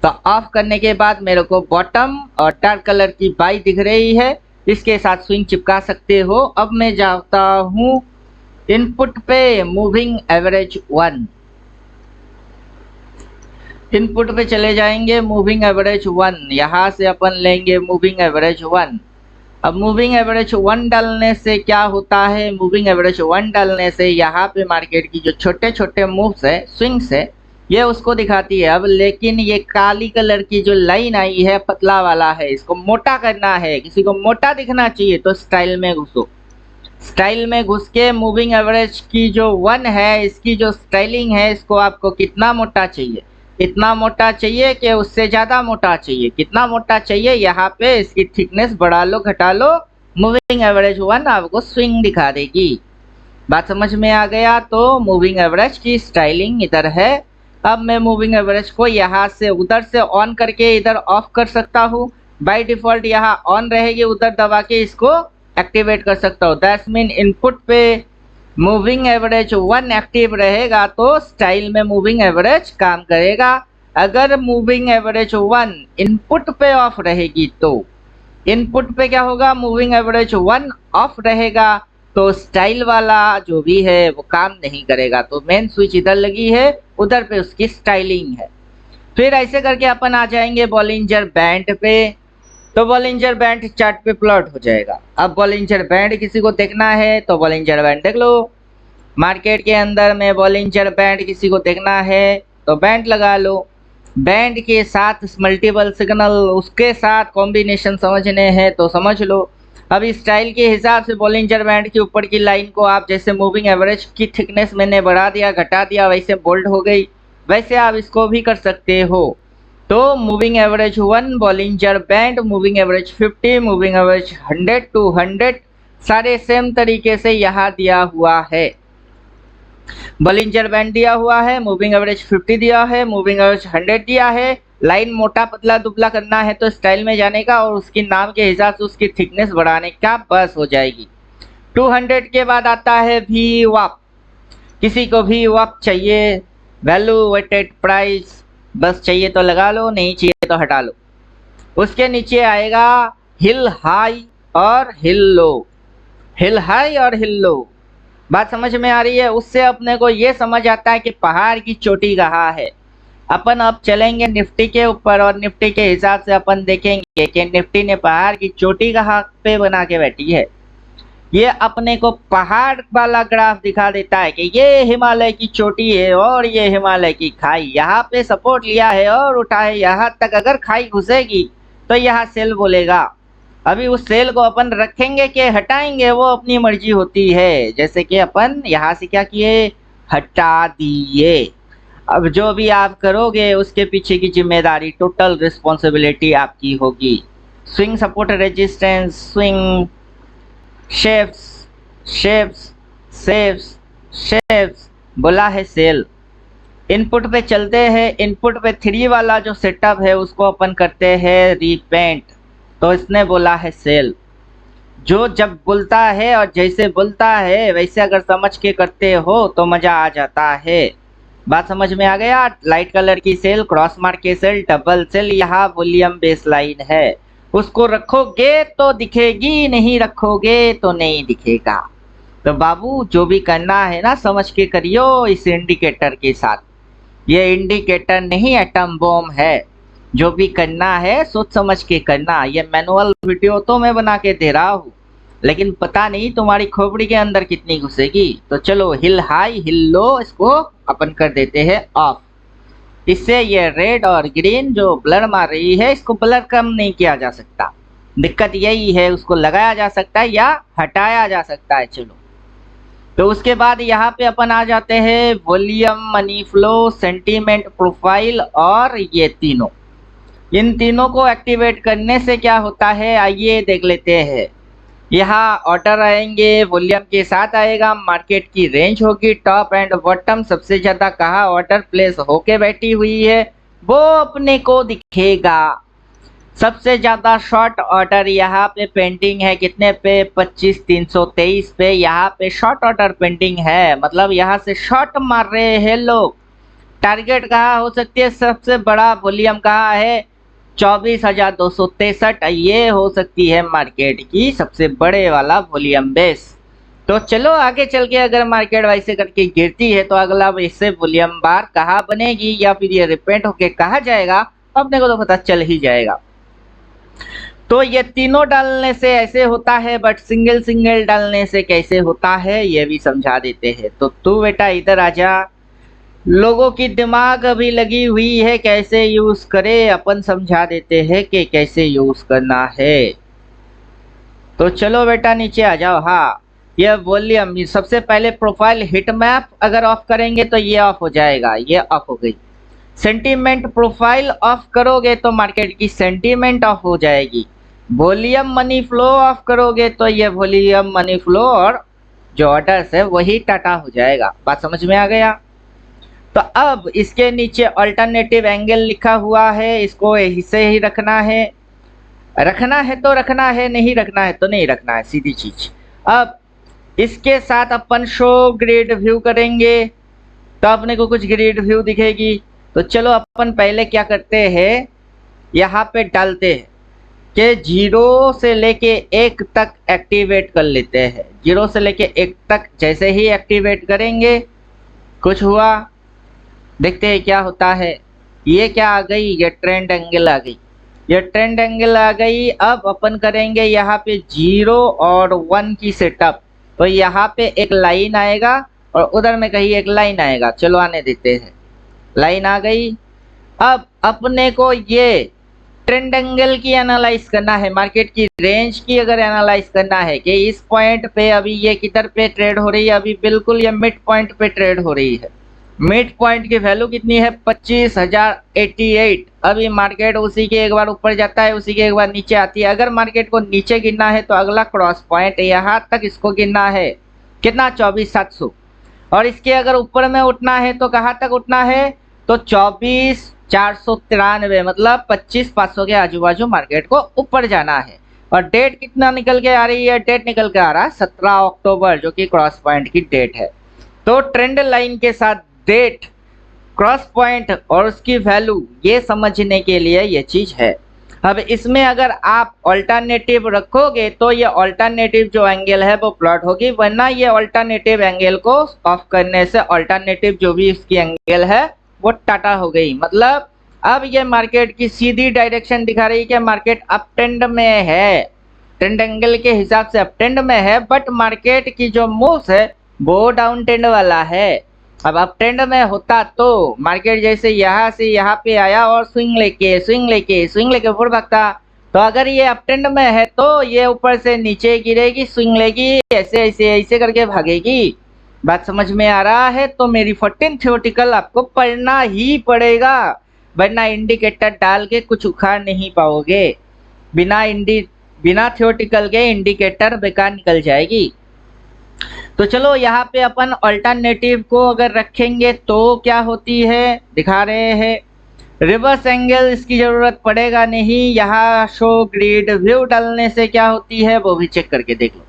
तो ऑफ करने के बाद मेरे को बॉटम और डार्क कलर की बाई दिख रही है, इसके साथ स्विंग चिपका सकते हो। अब मैं जाता हूँ इनपुट पे, मूविंग एवरेज 1, इनपुट पे चले जाएंगे, मूविंग एवरेज 1, यहाँ से अपन लेंगे मूविंग एवरेज 1। अब मूविंग एवरेज 1 डालने से क्या होता है? मूविंग एवरेज 1 डालने से यहाँ पे मार्केट की जो छोटे छोटे मूव्स है, स्विंग्स है, ये उसको दिखाती है। अब लेकिन ये काली कलर की जो लाइन आई है, पतला वाला है, इसको मोटा करना है। किसी को मोटा दिखना चाहिए तो स्टाइल में घुसो। स्टाइल में घुस के मूविंग एवरेज की जो 1 है, इसकी जो स्टाइलिंग है, इसको आपको कितना मोटा चाहिए? इतना मोटा चाहिए कि उससे ज़्यादा मोटा चाहिए? कितना मोटा चाहिए? यहाँ पे इसकी थिकनेस बढ़ा लो, घटा लो, मूविंग एवरेज 1 आपको स्विंग दिखा देगी। बात समझ में आ गया? तो मूविंग एवरेज की स्टाइलिंग इधर है। अब मैं मूविंग एवरेज को यहाँ से उधर से ऑन करके इधर ऑफ कर सकता हूँ। बाय डिफॉल्ट यहाँ ऑन रहेगी, उधर दबा के इसको एक्टिवेट कर सकता हूँ। दैट्स मीन इनपुट पे मूविंग एवरेज 1 एक्टिव रहेगा तो स्टाइल में मूविंग एवरेज काम करेगा। अगर मूविंग एवरेज 1 इनपुट पे ऑफ रहेगी तो इनपुट पे क्या होगा? मूविंग एवरेज 1 ऑफ रहेगा तो स्टाइल वाला जो भी है वो काम नहीं करेगा। तो मेन स्विच इधर लगी है, उधर पे उसकी स्टाइलिंग है। फिर ऐसे करके अपन आ जाएंगे बॉलिंजर बैंड पे। तो बॉलिंजर बैंड चार्ट पे प्लॉट हो जाएगा। अब बॉलिंजर बैंड किसी को देखना है तो बॉलिंजर बैंड देख लो। मार्केट के अंदर में बॉलिंजर बैंड किसी को देखना है तो बैंड लगा लो। बैंड के साथ मल्टीपल सिग्नल, उसके साथ कॉम्बिनेशन समझने हैं तो समझ लो। अब इस स्टाइल के हिसाब से बॉलिंजर बैंड के ऊपर की लाइन को आप जैसे मूविंग एवरेज की थिकनेस मैंने बढ़ा दिया, घटा दिया, वैसे बोल्ड हो गई, वैसे आप इसको भी कर सकते हो। तो moving average 1, Bollinger band, moving average 50, moving average 100, 200 सारे सेम तरीके से यहाँ दिया हुआ है। बॉलिंजर बैंड दिया हुआ है, मूविंग एवरेज 50 दिया है, मूविंग एवरेज 100 दिया है, लाइन मोटा पतला दुबला करना है तो स्टाइल में जाने का और उसकी नाम के हिसाब से उसकी थिकनेस बढ़ाने का, बस हो जाएगी। 200 के बाद आता है वी वॉप। किसी को भी वॉप चाहिए, वैल्यू वेटेड प्राइस, बस चाहिए तो लगा लो, नहीं चाहिए तो हटा लो। उसके नीचे आएगा हिल हाई और हिल लो। हिल हाई और हिल लो, बात समझ में आ रही है? उससे अपने को ये समझ आता है कि पहाड़ की चोटी कहाँ है। अपन अब चलेंगे निफ्टी के ऊपर और निफ्टी के हिसाब से अपन देखेंगे कि निफ्टी ने पहाड़ की चोटी कहाँ पे बना के बैठी है। ये अपने को पहाड़ वाला ग्राफ दिखा देता है कि ये हिमालय की चोटी है और ये हिमालय की खाई, यहाँ पे सपोर्ट लिया है और उठा है यहाँ तक। अगर खाई घुसेगी तो यहाँ सेल बोलेगा। अभी उस सेल को अपन रखेंगे कि हटाएंगे, वो अपनी मर्जी होती है। जैसे कि अपन यहाँ से क्या किए, हटा दिए। अब जो भी आप करोगे उसके पीछे की जिम्मेदारी, टोटल रिस्पॉन्सिबिलिटी आपकी होगी। Swing support resistance, swing shapes, shapes, shapes, shapes, बोला है सेल। इनपुट पे चलते हैं। इनपुट पे 3 वाला जो सेटअप है उसको अपन करते हैं रीपेंट, तो इसने बोला है सेल। जो जब बोलता है और जैसे बोलता है वैसे अगर समझ के करते हो तो मज़ा आ जाता है। बात समझ में आ गया? लाइट कलर की सेल, क्रॉस मार्क के सेल, डबल सेल, यहाँ वॉल्यूम बेस लाइन है। उसको रखोगे तो दिखेगी, नहीं रखोगे तो नहीं दिखेगा। तो बाबू जो भी करना है ना समझ के करियो इस इंडिकेटर के साथ। ये इंडिकेटर नहीं एटम बॉम्ब है। जो भी करना है सोच समझ के करना। ये मैनुअल वीडियो तो मैं बना के दे रहा हूँ, लेकिन पता नहीं तुम्हारी खोपड़ी के अंदर कितनी घुसेगी। तो चलो हिल हाई हिल लो, इसको अपन कर देते हैं ऑफ। इससे ये रेड और ग्रीन जो ब्लर मार रही है इसको ब्लर कम नहीं किया जा सकता। दिक्कत यही है, उसको लगाया जा सकता है या हटाया जा सकता है। चलो तो उसके बाद यहाँ पे अपन आ जाते हैं volume, money flow, sentiment profile और ये तीनों। इन तीनों को एक्टिवेट करने से क्या होता है आइए देख लेते हैं। यहाँ ऑर्डर आएंगे, वॉल्यूम के साथ आएगा, मार्केट की रेंज होगी, टॉप एंड बॉटम, सबसे ज़्यादा कहाँ ऑर्डर प्लेस होके बैठी हुई है वो अपने को दिखेगा। सबसे ज़्यादा शॉर्ट ऑर्डर यहाँ पे पेंडिंग है, कितने पे, 25,323 पे यहाँ पे शॉर्ट ऑर्डर पेंडिंग है। मतलब यहाँ से शॉर्ट मार रहे हैं लोग। टारगेट कहाँ हो सकती है, सबसे बड़ा वॉल्यूम कहाँ है, 24,263, ये हो सकती है मार्केट की सबसे बड़े वाला वॉल्यूम बेस। तो चलो आगे चल के अगर मार्केट वैसे करके गिरती है तो अगला इससे वॉल्यूम बार कहाँ बनेगी या फिर ये रिपेंट होके कहाँ जाएगा अपने को तो पता चल ही जाएगा। तो ये तीनों डालने से ऐसे होता है, बट सिंगल सिंगल डालने से कैसे होता है ये भी समझा देते हैं। तो तू बेटा इधर आजा, लोगों की दिमाग अभी लगी हुई है कैसे यूज करे, अपन समझा देते हैं कि कैसे यूज करना है। तो चलो बेटा नीचे आ जाओ। हाँ ये वॉल्यूम, सबसे पहले प्रोफाइल हिट मैप अगर ऑफ करेंगे तो ये ऑफ हो जाएगा, ये ऑफ हो गई। सेंटीमेंट प्रोफाइल ऑफ करोगे तो मार्केट की सेंटीमेंट ऑफ हो जाएगी। वॉल्यूम मनी फ्लो ऑफ करोगे तो ये वॉल्यूम मनी फ्लो और जो ऑर्डर्स है वही टाटा हो जाएगा। बात समझ में आ गया? तो अब इसके नीचे अल्टरनेटिव एंगल लिखा हुआ है, इसको ऐसे ही रखना है। रखना है तो रखना है, नहीं रखना है तो नहीं रखना है, सीधी चीज। अब इसके साथ अपन शो ग्रिड व्यू करेंगे तो अपने को कुछ ग्रिड व्यू दिखेगी। तो चलो अपन पहले क्या करते हैं, यहाँ पे डालते हैं कि 0 से लेके 1 तक एक्टिवेट कर लेते हैं। 0 से लेके 1 तक जैसे ही एक्टिवेट करेंगे कुछ हुआ, देखते हैं क्या होता है। ये क्या आ गई, ये ट्रेंड एंगल आ गई, ये ट्रेंड एंगल आ गई। अब अपन करेंगे यहाँ पे 0 और 1 की सेटअप। तो यहाँ पे एक लाइन आएगा और उधर में कहीं एक लाइन आएगा। चलो आने देते हैं, लाइन आ गई। अब अपने को ये ट्रेंड एंगल की एनालाइज करना है, मार्केट की रेंज की अगर एनालाइज करना है कि इस पॉइंट पे अभी ये किधर पे ट्रेड हो रही है। अभी बिल्कुल ये मिड पॉइंट पे ट्रेड हो रही है। मिड पॉइंट की वैल्यू कितनी है, 25,088। अभी मार्केट उसी के एक बार ऊपर जाता है, उसी के एक बार नीचे आती है। अगर मार्केट को नीचे गिरना है तो अगला क्रॉस पॉइंट यहाँ तक इसको गिरना है, कितना, 24,700। और इसके अगर ऊपर में उठना है तो कहाँ तक उठना है, तो 24 493, मतलब 25,500 के आजू बाजू मार्केट को ऊपर जाना है। और डेट कितना निकल के आ रही है? डेट निकल के आ रहा है 17 अक्टूबर, जो कि क्रॉस पॉइंट की डेट है। तो ट्रेंड लाइन के साथ डेट, क्रॉस पॉइंट और उसकी वैल्यू, ये समझने के लिए ये चीज है। अब इसमें अगर आप ऑल्टरनेटिव रखोगे तो ये ऑल्टरनेटिव जो एंगल है वो प्लॉट होगी, वरना ये ऑल्टरनेटिव एंगल को ऑफ करने से ऑल्टरनेटिव जो भी इसकी एंगल है वो टाटा हो गई। मतलब अब ये मार्केट की सीधी डायरेक्शन दिखा रही है कि मार्केट अप ट्रेंड में है, ट्रेंड एंगल के हिसाब से अप ट्रेंड में है, बट मार्केट की जो मूव्स है वो डाउन ट्रेंड वाला है। अब अप ट्रेंड में होता तो मार्केट जैसे यहाँ से यहाँ पे आया और स्विंग लेके ऊपर भागता, तो अगर ये अप ट्रेंड में है तो ये ऊपर से नीचे गिरेगी, स्विंग लेगी, ऐसे ऐसे ऐसे करके भागेगी। बात समझ में आ रहा है? तो मेरी 14 थ्योरेटिकल आपको पढ़ना ही पड़ेगा, वरना इंडिकेटर डाल के कुछ उखाड़ नहीं पाओगे। बिना थ्योरेटिकल के इंडिकेटर बेकार निकल जाएगी। तो चलो यहाँ पे अपन अल्टरनेटिव को अगर रखेंगे तो क्या होती है, दिखा रहे हैं। रिवर्स एंगल इसकी जरूरत पड़ेगा नहीं, यहाँ शो ग्रिड व्यू डालने से क्या होती है वो भी चेक करके देख लो।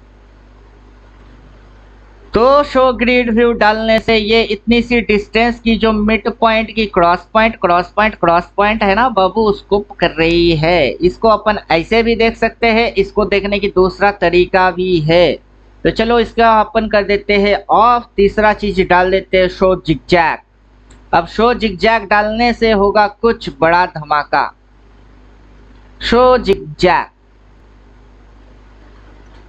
तो शो ग्रिड व्यू डालने से ये इतनी सी डिस्टेंस की जो मिड पॉइंट की क्रॉस पॉइंट है ना बाबू, उसको कर रही है। इसको अपन ऐसे भी देख सकते हैं, इसको देखने की दूसरा तरीका भी है। तो चलो इसका अपन कर देते हैं ऑफ, तीसरा चीज डाल देते हैं शो जिगजैग। अब शो जिगजैग डालने से होगा कुछ बड़ा धमाका। शो जिगजैग,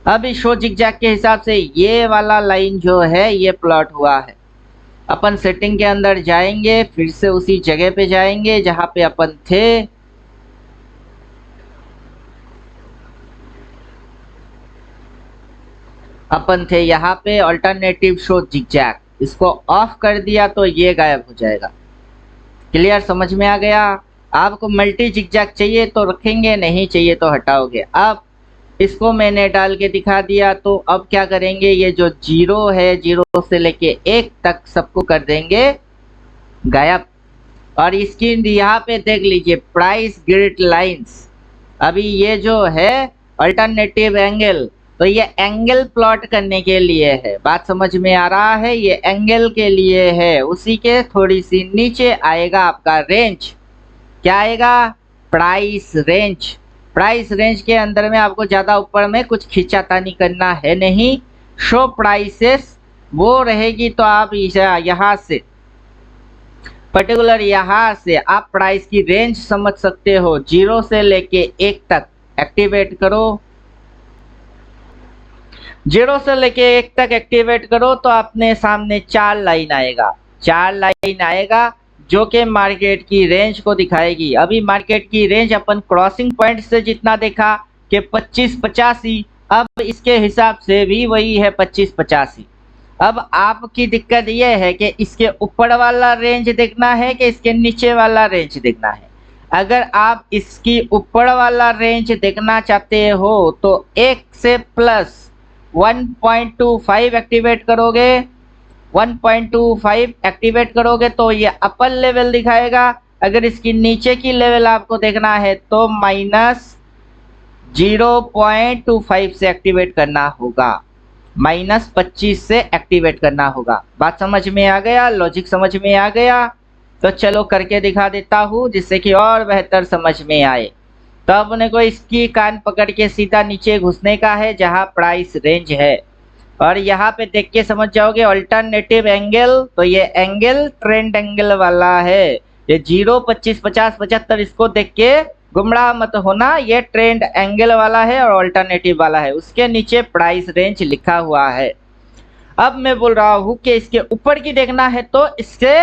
अब इस शो जिगजैग के हिसाब से ये वाला लाइन जो है ये प्लॉट हुआ है। अपन सेटिंग के अंदर जाएंगे, फिर से उसी जगह पे जाएंगे जहां पे अपन थे। अपन थे यहाँ पे अल्टरनेटिव शो जिगजैग, इसको ऑफ कर दिया तो ये गायब हो जाएगा। क्लियर, समझ में आ गया? आपको मल्टी जिगजैग चाहिए तो रखेंगे, नहीं चाहिए तो हटाओगे। अब इसको मैंने डाल के दिखा दिया, तो अब क्या करेंगे, ये जो 0 है, 0 से लेके 1 तक सबको कर देंगे गायब। और इसकी यहाँ पे देख लीजिए प्राइस ग्रिड लाइंस। अभी ये जो है अल्टरनेटिव एंगल, तो ये एंगल प्लॉट करने के लिए है। बात समझ में आ रहा है? ये एंगल के लिए है। उसी के थोड़ी सी नीचे आएगा आपका रेंज। क्या आएगा? Price range. प्राइस रेंज के अंदर में आपको ज़्यादा ऊपर में कुछ खींचातानी करना है नहीं। शो प्राइसेस वो रहेगी, तो आप यहाँ से पर्टिकुलर यहाँ से आप प्राइस की रेंज समझ सकते हो। 0 से लेके 1 तक एक्टिवेट करो। 0 से लेके 1 तक एक्टिवेट करो तो अपने सामने 4 लाइन आएगा जो कि मार्केट की रेंज को दिखाएगी। अभी मार्केट की रेंज अपन क्रॉसिंग पॉइंट से जितना देखा कि 25-85, अब इसके हिसाब से भी वही है 25-85। अब आपकी दिक्कत यह है कि इसके ऊपर वाला रेंज देखना है कि इसके नीचे वाला रेंज देखना है। अगर आप इसकी ऊपर वाला रेंज देखना चाहते हो तो 1 से प्लस 1.25 एक्टिवेट करोगे। 1.25 एक्टिवेट करोगे तो ये अपर लेवल दिखाएगा। अगर इसकी नीचे की लेवल आपको देखना है तो -0.25 से एक्टिवेट करना होगा, -25 से एक्टिवेट करना होगा। बात समझ में आ गया? लॉजिक समझ में आ गया? तो चलो करके दिखा देता हूँ जिससे कि और बेहतर समझ में आए। तो अपने को इसकी कान पकड़ के सीधा नीचे घुसने का है जहाँ प्राइस रेंज है, और यहाँ पे देख के समझ जाओगे अल्टरनेटिव एंगल। तो ये एंगल ट्रेंड एंगल वाला है। ये 0, 25, 50, 75 इसको देख के गुमराह मत होना, ये ट्रेंड एंगल वाला है और अल्टरनेटिव वाला है। उसके नीचे प्राइस रेंज लिखा हुआ है। अब मैं बोल रहा हूँ कि इसके ऊपर की देखना है तो इससे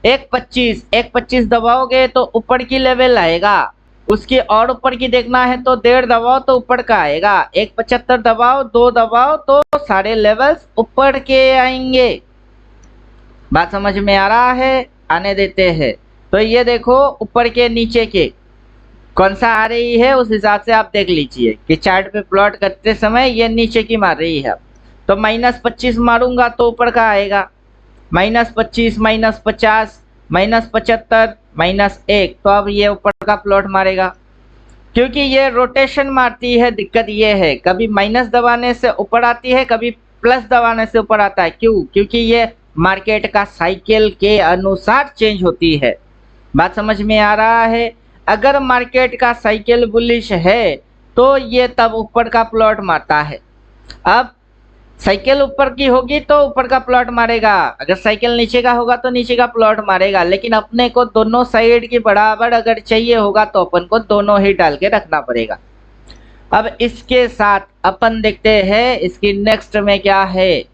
1.25 दबाओगे तो ऊपर की लेवल आएगा। उसके और ऊपर की देखना है तो 1.5 दबाओ तो ऊपर का आएगा। 1.75 दबाओ, 2 दबाओ तो सारे लेवल्स ऊपर के आएंगे। बात समझ में आ रहा है? आने देते हैं। तो ये देखो ऊपर के नीचे के कौन सा आ रही है, उस हिसाब से आप देख लीजिए कि चार्ट पे प्लॉट करते समय ये नीचे की मार रही है। तो -25 मारूंगा तो ऊपर का आएगा, -25, -50, -75 -1, तो अब ये ऊपर का प्लॉट मारेगा। क्योंकि ये रोटेशन मारती है, दिक्कत ये है कभी माइनस दबाने से ऊपर आती है, कभी प्लस दबाने से ऊपर आता है। क्यों? क्योंकि ये मार्केट का साइकिल के अनुसार चेंज होती है। बात समझ में आ रहा है? अगर मार्केट का साइकिल बुलिश है तो ये तब ऊपर का प्लॉट मारता है। अब साइकिल ऊपर की होगी तो ऊपर का प्लॉट मारेगा, अगर साइकिल नीचे का होगा तो नीचे का प्लॉट मारेगा। लेकिन अपने को दोनों साइड की बराबर अगर चाहिए होगा तो अपन को दोनों ही डाल के रखना पड़ेगा। अब इसके साथ अपन देखते हैं इसकी नेक्स्ट में क्या है।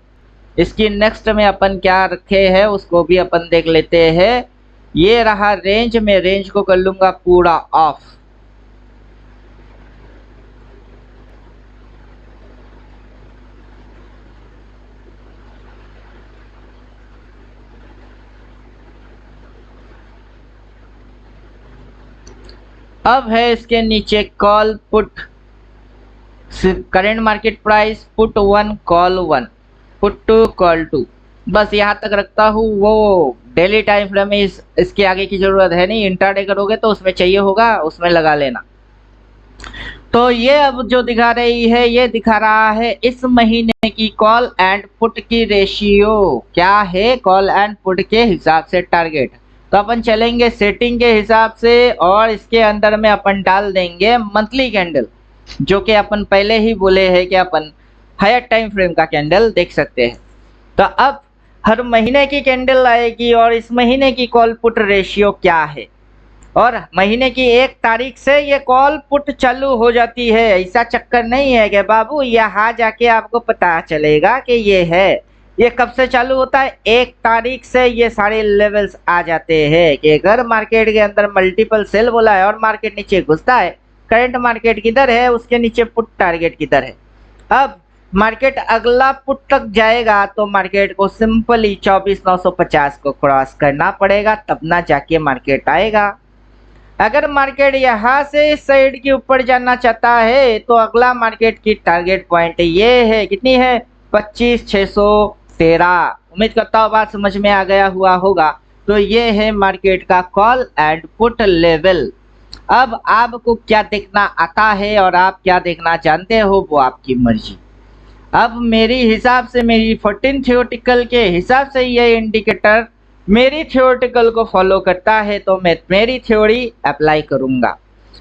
इसकी नेक्स्ट में अपन क्या रखे हैं उसको भी अपन देख लेते हैं। ये रहा रेंज, में रेंज को कर लूंगा पूरा ऑफ। अब है इसके नीचे call put, current market price put 1 call 1, put 2 call 2, बस यहाँ तक रखता हूँ। वो डेली टाइम फ्रेम में इसके आगे की जरूरत है नहीं, इंट्राडे करोगे तो उसमें चाहिए होगा, उसमें लगा लेना। तो ये अब जो दिखा रही है ये दिखा रहा है इस महीने की कॉल एंड पुट की रेशियो क्या है, कॉल एंड पुट के हिसाब से टारगेट। तो अपन चलेंगे सेटिंग के हिसाब से और इसके अंदर में अपन डाल देंगे मंथली कैंडल, जो कि अपन पहले ही बोले हैं कि अपन हायर टाइम फ्रेम का कैंडल देख सकते हैं। तो अब हर महीने की कैंडल आएगी और इस महीने की कॉल पुट रेशियो क्या है, और महीने की 1 तारीख से ये कॉल पुट चालू हो जाती है। ऐसा चक्कर नहीं है कि बाबू यहाँ जाके आपको पता चलेगा कि ये है। ये कब से चालू होता है? 1 तारीख से ये सारे लेवल्स आ जाते हैं कि अगर मार्केट के अंदर मल्टीपल सेल बोला है और मार्केट नीचे घुसता है, करंट मार्केट किधर है उसके नीचे पुट टारगेट किधर है। अब मार्केट अगला पुट तक जाएगा तो मार्केट को सिंपली 24,950 को क्रॉस करना पड़ेगा, तब ना जाके मार्केट आएगा। अगर मार्केट यहाँ से इस साइड के ऊपर जाना चाहता है तो अगला मार्केट की टारगेट पॉइंट ये है, कितनी है? 25,613। उम्मीद करता हूँ बात समझ में आ गया हुआ होगा। तो ये है मार्केट का कॉल एंड पुट लेवल। अब आपको क्या देखना आता है और आप क्या देखना जानते हो वो आपकी मर्जी। अब मेरी हिसाब से, मेरी 14 थ्योरेटिकल के हिसाब से ये इंडिकेटर मेरी थ्योरेटिकल को फॉलो करता है, तो मैं मेरी थ्योरी अप्लाई करूंगा।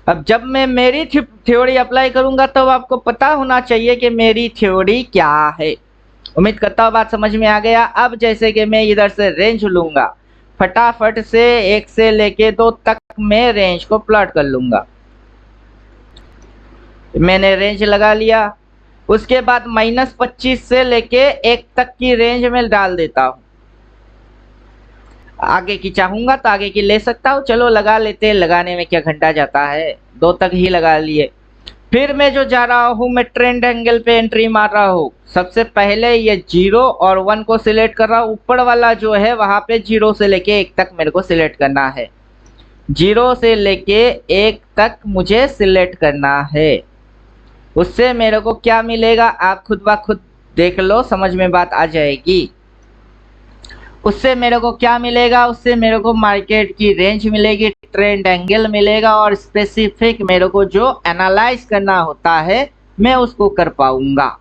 अब जब मैं मेरी थ्योरी अप्लाई करूंगा तो आपको पता होना चाहिए कि मेरी थ्योरी क्या है। उम्मीद करता हूँ बात समझ में आ गया। अब जैसे कि मैं इधर से रेंज लूंगा, फटाफट से 1 से लेके 2 तक मैं रेंज को प्लॉट कर लूंगा। मैंने रेंज लगा लिया, उसके बाद -25 से लेके 1 तक की रेंज में डाल देता हूँ। आगे की चाहूंगा तो आगे की ले सकता हूँ, चलो लगा लेते हैं, लगाने में क्या घंटा जाता है। 2 तक ही लगा लिए। फिर मैं जो जा रहा हूँ मैं ट्रेंड एंगल पे एंट्री मार रहा हूँ। सबसे पहले ये 0 और 1 को सिलेक्ट कर रहा हूँ। ऊपर वाला जो है वहां पे 0 से लेके 1 तक मेरे को सिलेक्ट करना है। 0 से लेके 1 तक मुझे सिलेक्ट करना है। उससे मेरे को क्या मिलेगा आप खुद ब खुद देख लो, समझ में बात आ जाएगी। उससे मेरे को क्या मिलेगा? उससे मेरे को मार्केट की रेंज मिलेगी, ट्रेंड एंगल मिलेगा और स्पेसिफिक मेरे को जो एनालाइज करना होता है मैं उसको कर पाऊंगा।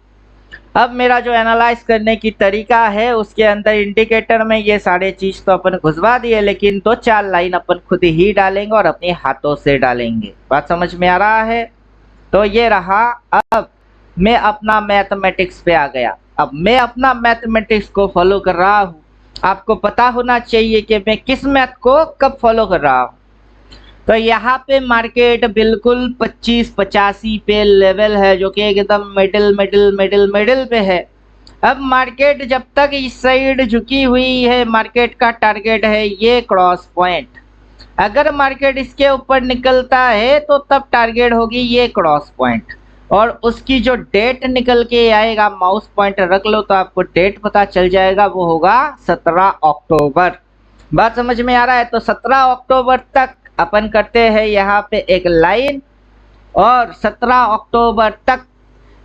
अब मेरा जो एनालाइज करने की तरीका है उसके अंदर इंडिकेटर में ये सारे चीज तो अपन घुसवा दिए, लेकिन 2-4 लाइन अपन खुद ही डालेंगे और अपने हाथों से डालेंगे। बात समझ में आ रहा है? तो ये रहा। अब मैं अपना मैथमेटिक्स पे आ गया। अब मैं अपना मैथमेटिक्स को फॉलो कर रहा हूँ। आपको पता होना चाहिए कि मैं किस मैथ को कब फॉलो कर रहा हूँ। तो यहाँ पे मार्केट बिल्कुल 25-85 पे लेवल है, जो कि एकदम मिडिल पे है। अब मार्केट जब तक इस साइड झुकी हुई है, मार्केट का टारगेट है ये क्रॉस पॉइंट। अगर मार्केट इसके ऊपर निकलता है तो तब टारगेट होगी ये क्रॉस पॉइंट, और उसकी जो डेट निकल के आएगा, माउस पॉइंट रख लो तो आपको डेट पता चल जाएगा, वो होगा 17 अक्टूबर। बात समझ में आ रहा है? तो 17 अक्टूबर तक अपन करते हैं यहाँ पे एक लाइन, और 17 अक्टूबर तक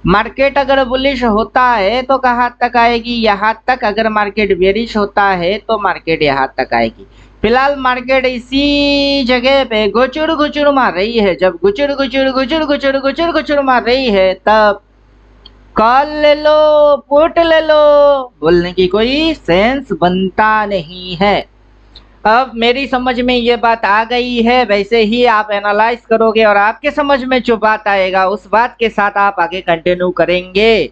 मार्केट अगर बुलिश होता है तो कहाँ तक आएगी? यहाँ तक। अगर मार्केट बेरिश होता है तो मार्केट यहाँ तक आएगी। फिलहाल मार्केट इसी जगह पे गुचुर गुचुर मार रही है। जब गुचुर गुचुर गुचुर गुचुर गुचुर गुचुर मार रही है तब कॉल ले लो, पुट ले लो, बोलने की कोई सेंस बनता नहीं है। अब मेरी समझ में ये बात आ गई है, वैसे ही आप एनालाइज करोगे और आपके समझ में जो बात आएगा उस बात के साथ आप आगे कंटिन्यू करेंगे।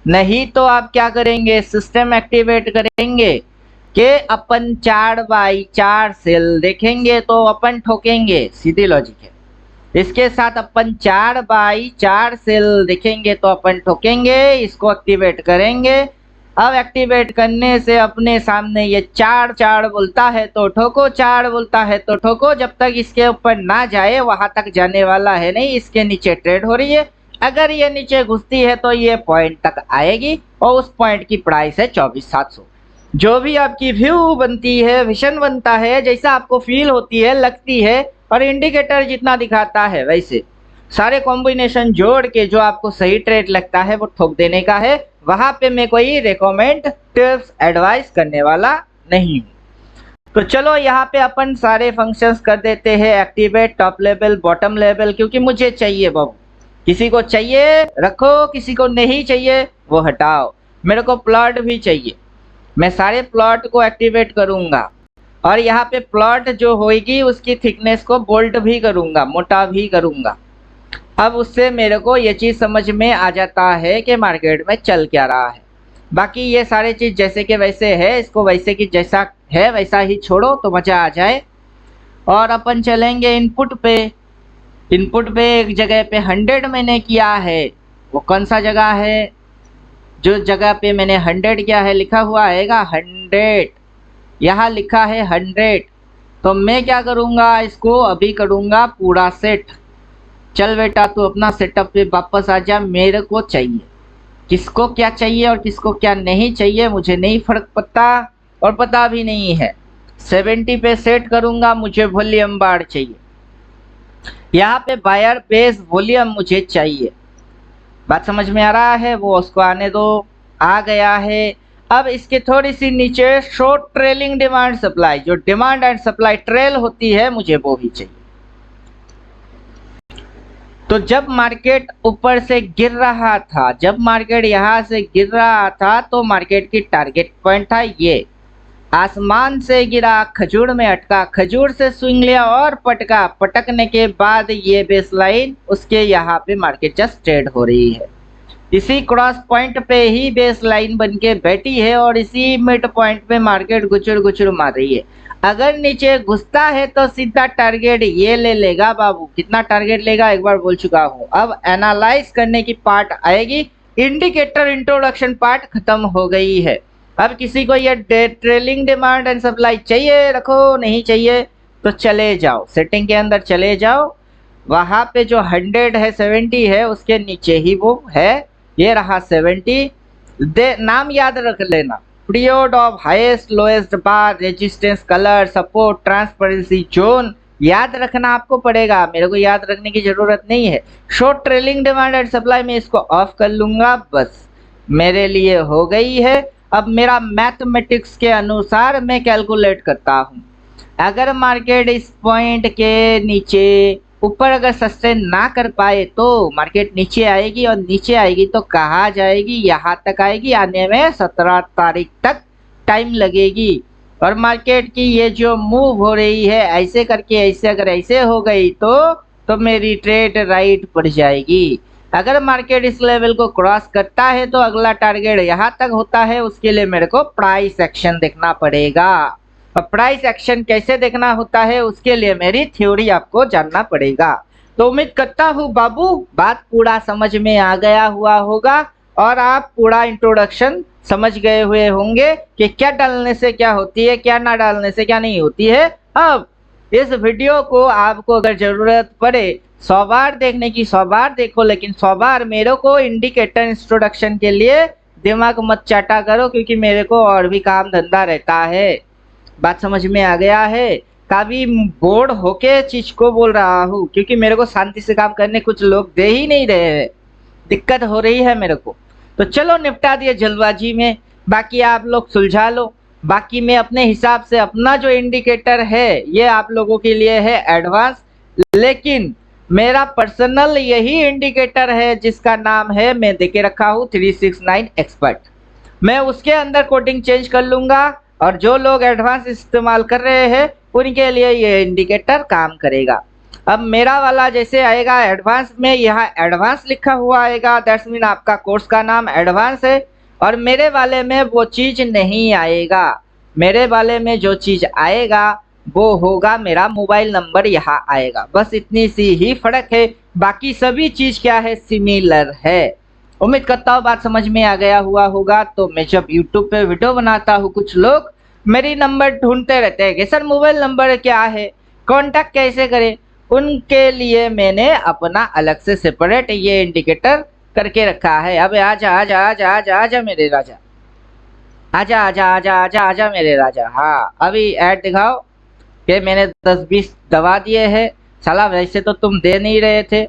नहीं तो आप क्या करेंगे, सिस्टम एक्टिवेट करेंगे कि अपन 4x4 सेल देखेंगे तो अपन ठोकेंगे, सीधी लॉजिक है। इसके साथ अपन 4x4 सेल देखेंगे तो अपन ठोकेंगे, इसको एक्टिवेट करेंगे। अब एक्टिवेट करने से अपने सामने ये 4 बोलता है तो ठोको, 4 बोलता है तो ठोको। जब तक इसके ऊपर ना जाए वहां तक जाने वाला है नहीं। इसके नीचे ट्रेड हो रही है, अगर ये नीचे घुसती है तो ये पॉइंट तक आएगी और उस पॉइंट की प्राइस है 24,700। जो भी आपकी व्यू बनती है, विजन बनता है, जैसा आपको फील होती है, लगती है और इंडिकेटर जितना दिखाता है वैसे सारे कॉम्बिनेशन जोड़ के जो आपको सही ट्रेड लगता है वो ठोक देने का है। वहां पे मैं कोई रेकमेंड टिप्स एडवाइस करने वाला नहीं हूँ। तो चलो यहाँ पे अपन सारे फंक्शंस कर देते हैं activate, top level, bottom level, क्योंकि मुझे चाहिए बाबू। किसी को चाहिए रखो, किसी को नहीं चाहिए वो हटाओ। मेरे को प्लॉट भी चाहिए, मैं सारे प्लॉट को एक्टिवेट करूंगा और यहाँ पे प्लॉट जो होगी उसकी थिकनेस को बोल्ट भी करूंगा, मोटा भी करूंगा। अब उससे मेरे को ये चीज़ समझ में आ जाता है कि मार्केट में चल क्या रहा है। बाकी ये सारे चीज़ जैसे कि वैसे है, इसको वैसे कि जैसा है वैसा ही छोड़ो तो मज़ा आ जाए। और अपन चलेंगे इनपुट पे। इनपुट पे एक जगह पे 100 मैंने किया है, वो कौन सा जगह है? जो जगह पे मैंने 100 किया है लिखा हुआ आएगा 100, यहाँ लिखा है 100। तो मैं क्या करूँगा, इसको अभी करूँगा पूरा सेट। चल बेटा तू अपना सेटअप पे वापस आ जा, मेरे को चाहिए। किसको क्या चाहिए और किसको क्या नहीं चाहिए मुझे नहीं फर्क पड़ता और पता भी नहीं है। 70 पे सेट करूँगा, मुझे वॉल्यूम बार चाहिए। यहाँ पे बायर बेस वॉल्यूम मुझे चाहिए। बात समझ में आ रहा है? वो उसको आने दो, आ गया है। अब इसके थोड़ी सी नीचे शॉर्ट ट्रेलिंग डिमांड सप्लाई, जो डिमांड एंड सप्लाई ट्रेल होती है मुझे वो भी चाहिए। तो जब मार्केट ऊपर से गिर रहा था, जब मार्केट यहाँ से गिर रहा था तो मार्केट की टारगेट पॉइंट था ये। आसमान से गिरा, खजूर में अटका, खजूर से स्विंग लिया और पटका, पटकने के बाद ये बेस लाइन, उसके यहाँ पे मार्केट जस्ट ट्रेड हो रही है। इसी क्रॉस पॉइंट पे ही बेस लाइन बन के बैठी है और इसी मिड पॉइंट पे मार्केट गुचुर गुचुर मार रही है। अगर नीचे घुसता है तो सीधा टारगेट ये ले लेगा बाबू। कितना टारगेट लेगा एक बार बोल चुका हूँ। अब एनालाइज करने की पार्ट आएगी। इंडिकेटर इंट्रोडक्शन पार्ट खत्म हो गई है। अब किसी को ये ट्रेलिंग डिमांड एंड सप्लाई चाहिए रखो, नहीं चाहिए तो चले जाओ, सेटिंग के अंदर चले जाओ। वहाँ पे जो 100 है, 70 है, उसके नीचे ही वो है, ये रहा 70। नाम याद रख लेना, period of highest lowest bar, resistance, colour, support, transparency zone याद रखना आपको पड़ेगा, मेरे को याद रखने की जरूरत नहीं है। Short trailing demand and supply में इसको ऑफ कर लूंगा, बस मेरे लिए हो गई है। अब मेरा मैथमेटिक्स के अनुसार मैं कैलकुलेट करता हूँ। अगर मार्केट इस पॉइंट के नीचे ऊपर अगर सस्टेन ना कर पाए तो मार्केट नीचे आएगी और नीचे आएगी तो कहाँ जाएगी, यहाँ तक आएगी। आने में 17 तारीख तक टाइम लगेगी। और मार्केट की ये जो मूव हो रही है ऐसे करके, ऐसे अगर ऐसे हो गई तो मेरी ट्रेड राइट पड़ जाएगी। अगर मार्केट इस लेवल को क्रॉस करता है तो अगला टारगेट यहाँ तक होता है, उसके लिए मेरे को प्राइस एक्शन देखना पड़ेगा। और प्राइस एक्शन कैसे देखना होता है उसके लिए मेरी थ्योरी आपको जानना पड़ेगा। तो उम्मीद करता हूँ बाबू बात पूरा समझ में आ गया हुआ होगा और आप पूरा इंट्रोडक्शन समझ गए हुए होंगे कि क्या डालने से क्या होती है, क्या ना डालने से क्या नहीं होती है। अब इस वीडियो को आपको अगर जरूरत पड़े 100 बार देखने की 100 बार देखो, लेकिन 100 बार मेरे को इंडिकेटर इंट्रोडक्शन के लिए दिमाग मत चाटा करो, क्योंकि मेरे को और भी काम धंधा रहता है। बात समझ में आ गया है? काफी बोर्ड होके चीज को बोल रहा हूँ, क्योंकि मेरे को शांति से काम करने कुछ लोग दे ही नहीं रहे हैं, दिक्कत हो रही है मेरे को। तो चलो निपटा दिए जल्दबाजी में, बाकी आप लोग सुलझा लो। बाकी मैं अपने हिसाब से अपना जो इंडिकेटर है ये आप लोगों के लिए है एडवांस, लेकिन मेरा पर्सनल यही इंडिकेटर है जिसका नाम है मैं देके रखा हूँ 369 एक्सपर्ट। मैं उसके अंदर कोडिंग चेंज कर लूँगा और जो लोग एडवांस इस्तेमाल कर रहे हैं उनके लिए ये इंडिकेटर काम करेगा। अब मेरा वाला जैसे आएगा एडवांस में, यहाँ एडवांस लिखा हुआ आएगा, दैट्स मीन आपका कोर्स का नाम एडवांस है। और मेरे वाले में वो चीज़ नहीं आएगा, मेरे वाले में जो चीज़ आएगा वो होगा मेरा मोबाइल नंबर यहाँ आएगा। बस इतनी सी ही फ़र्क है, बाकी सभी चीज़ क्या है, सिमिलर है। उम्मीद करता हूँ बात समझ में आ गया हुआ होगा। तो मैं जब यूट्यूब पे वीडियो बनाता हूँ कुछ लोग मेरी नंबर ढूंढते रहते हैं कि सर मोबाइल नंबर क्या है, कांटेक्ट कैसे करें, उनके लिए मैंने अपना अलग से सेपरेट ये इंडिकेटर करके रखा है। अब आजा आजा आजा आजा आजा मेरे राजा, आजा आजा आजा आजा आजा मेरे राजा। हाँ अभी ऐड दिखाओ कि मैंने 10-20 दबा दिए हैं। साला वैसे तो तुम दे नहीं रहे थे,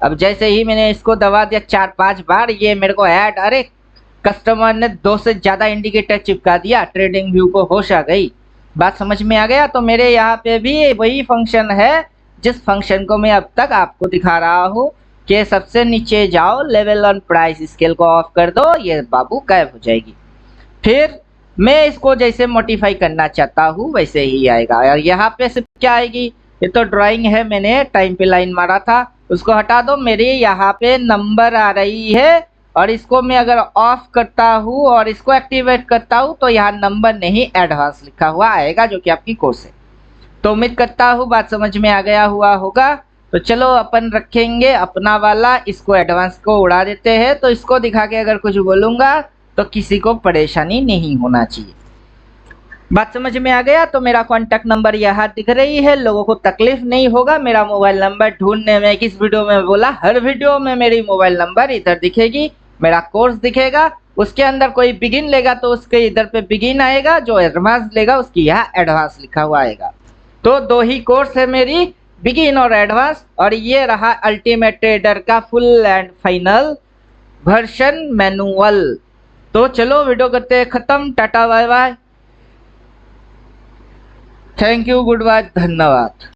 अब जैसे ही मैंने इसको दबा दिया 4-5 बार ये मेरे को ऐड, अरे कस्टमर ने 2 से ज़्यादा इंडिकेटर चिपका दिया, ट्रेडिंग व्यू को होश आ गई। बात समझ में आ गया। तो मेरे यहाँ पे भी वही फंक्शन है जिस फंक्शन को मैं अब तक आपको दिखा रहा हूँ कि सबसे नीचे जाओ, लेवल ऑन प्राइस स्केल को ऑफ कर दो, ये बाबू गायब हो जाएगी। फिर मैं इसको जैसे मॉडिफाई करना चाहता हूँ वैसे ही आएगा। और यहाँ पे सिर्फ क्या आएगी, ये तो ड्राइंग है, मैंने टाइम पे लाइन मारा था, उसको हटा दो। मेरी यहाँ पे नंबर आ रही है और इसको मैं अगर ऑफ करता हूँ और इसको एक्टिवेट करता हूँ तो यहाँ नंबर नहीं एडवांस लिखा हुआ आएगा जो कि आपकी कोर्स है। तो उम्मीद करता हूँ बात समझ में आ गया हुआ होगा। तो चलो अपन रखेंगे अपना वाला, इसको एडवांस को उड़ा देते हैं। तो इसको दिखा के अगर कुछ बोलूँगा तो किसी को परेशानी नहीं होना चाहिए। बात समझ में आ गया। तो मेरा कॉन्टैक्ट नंबर यहाँ दिख रही है, लोगों को तकलीफ नहीं होगा मेरा मोबाइल नंबर ढूंढने में। किस वीडियो में बोला, हर वीडियो में मेरी मोबाइल नंबर इधर दिखेगी, मेरा कोर्स दिखेगा, उसके अंदर कोई बिगिन लेगा तो उसके इधर पे बिगिन आएगा, जो एडवांस लेगा उसकी यहाँ एडवांस लिखा हुआ आएगा। तो 2 ही कोर्स है मेरी, बिगिन और एडवांस। और ये रहा अल्टीमेट ट्रेडर का full and final version manual. तो चलो वीडियो करते हैं खत्म। Tata bye bye, thank you, goodbye, धन्यवाद।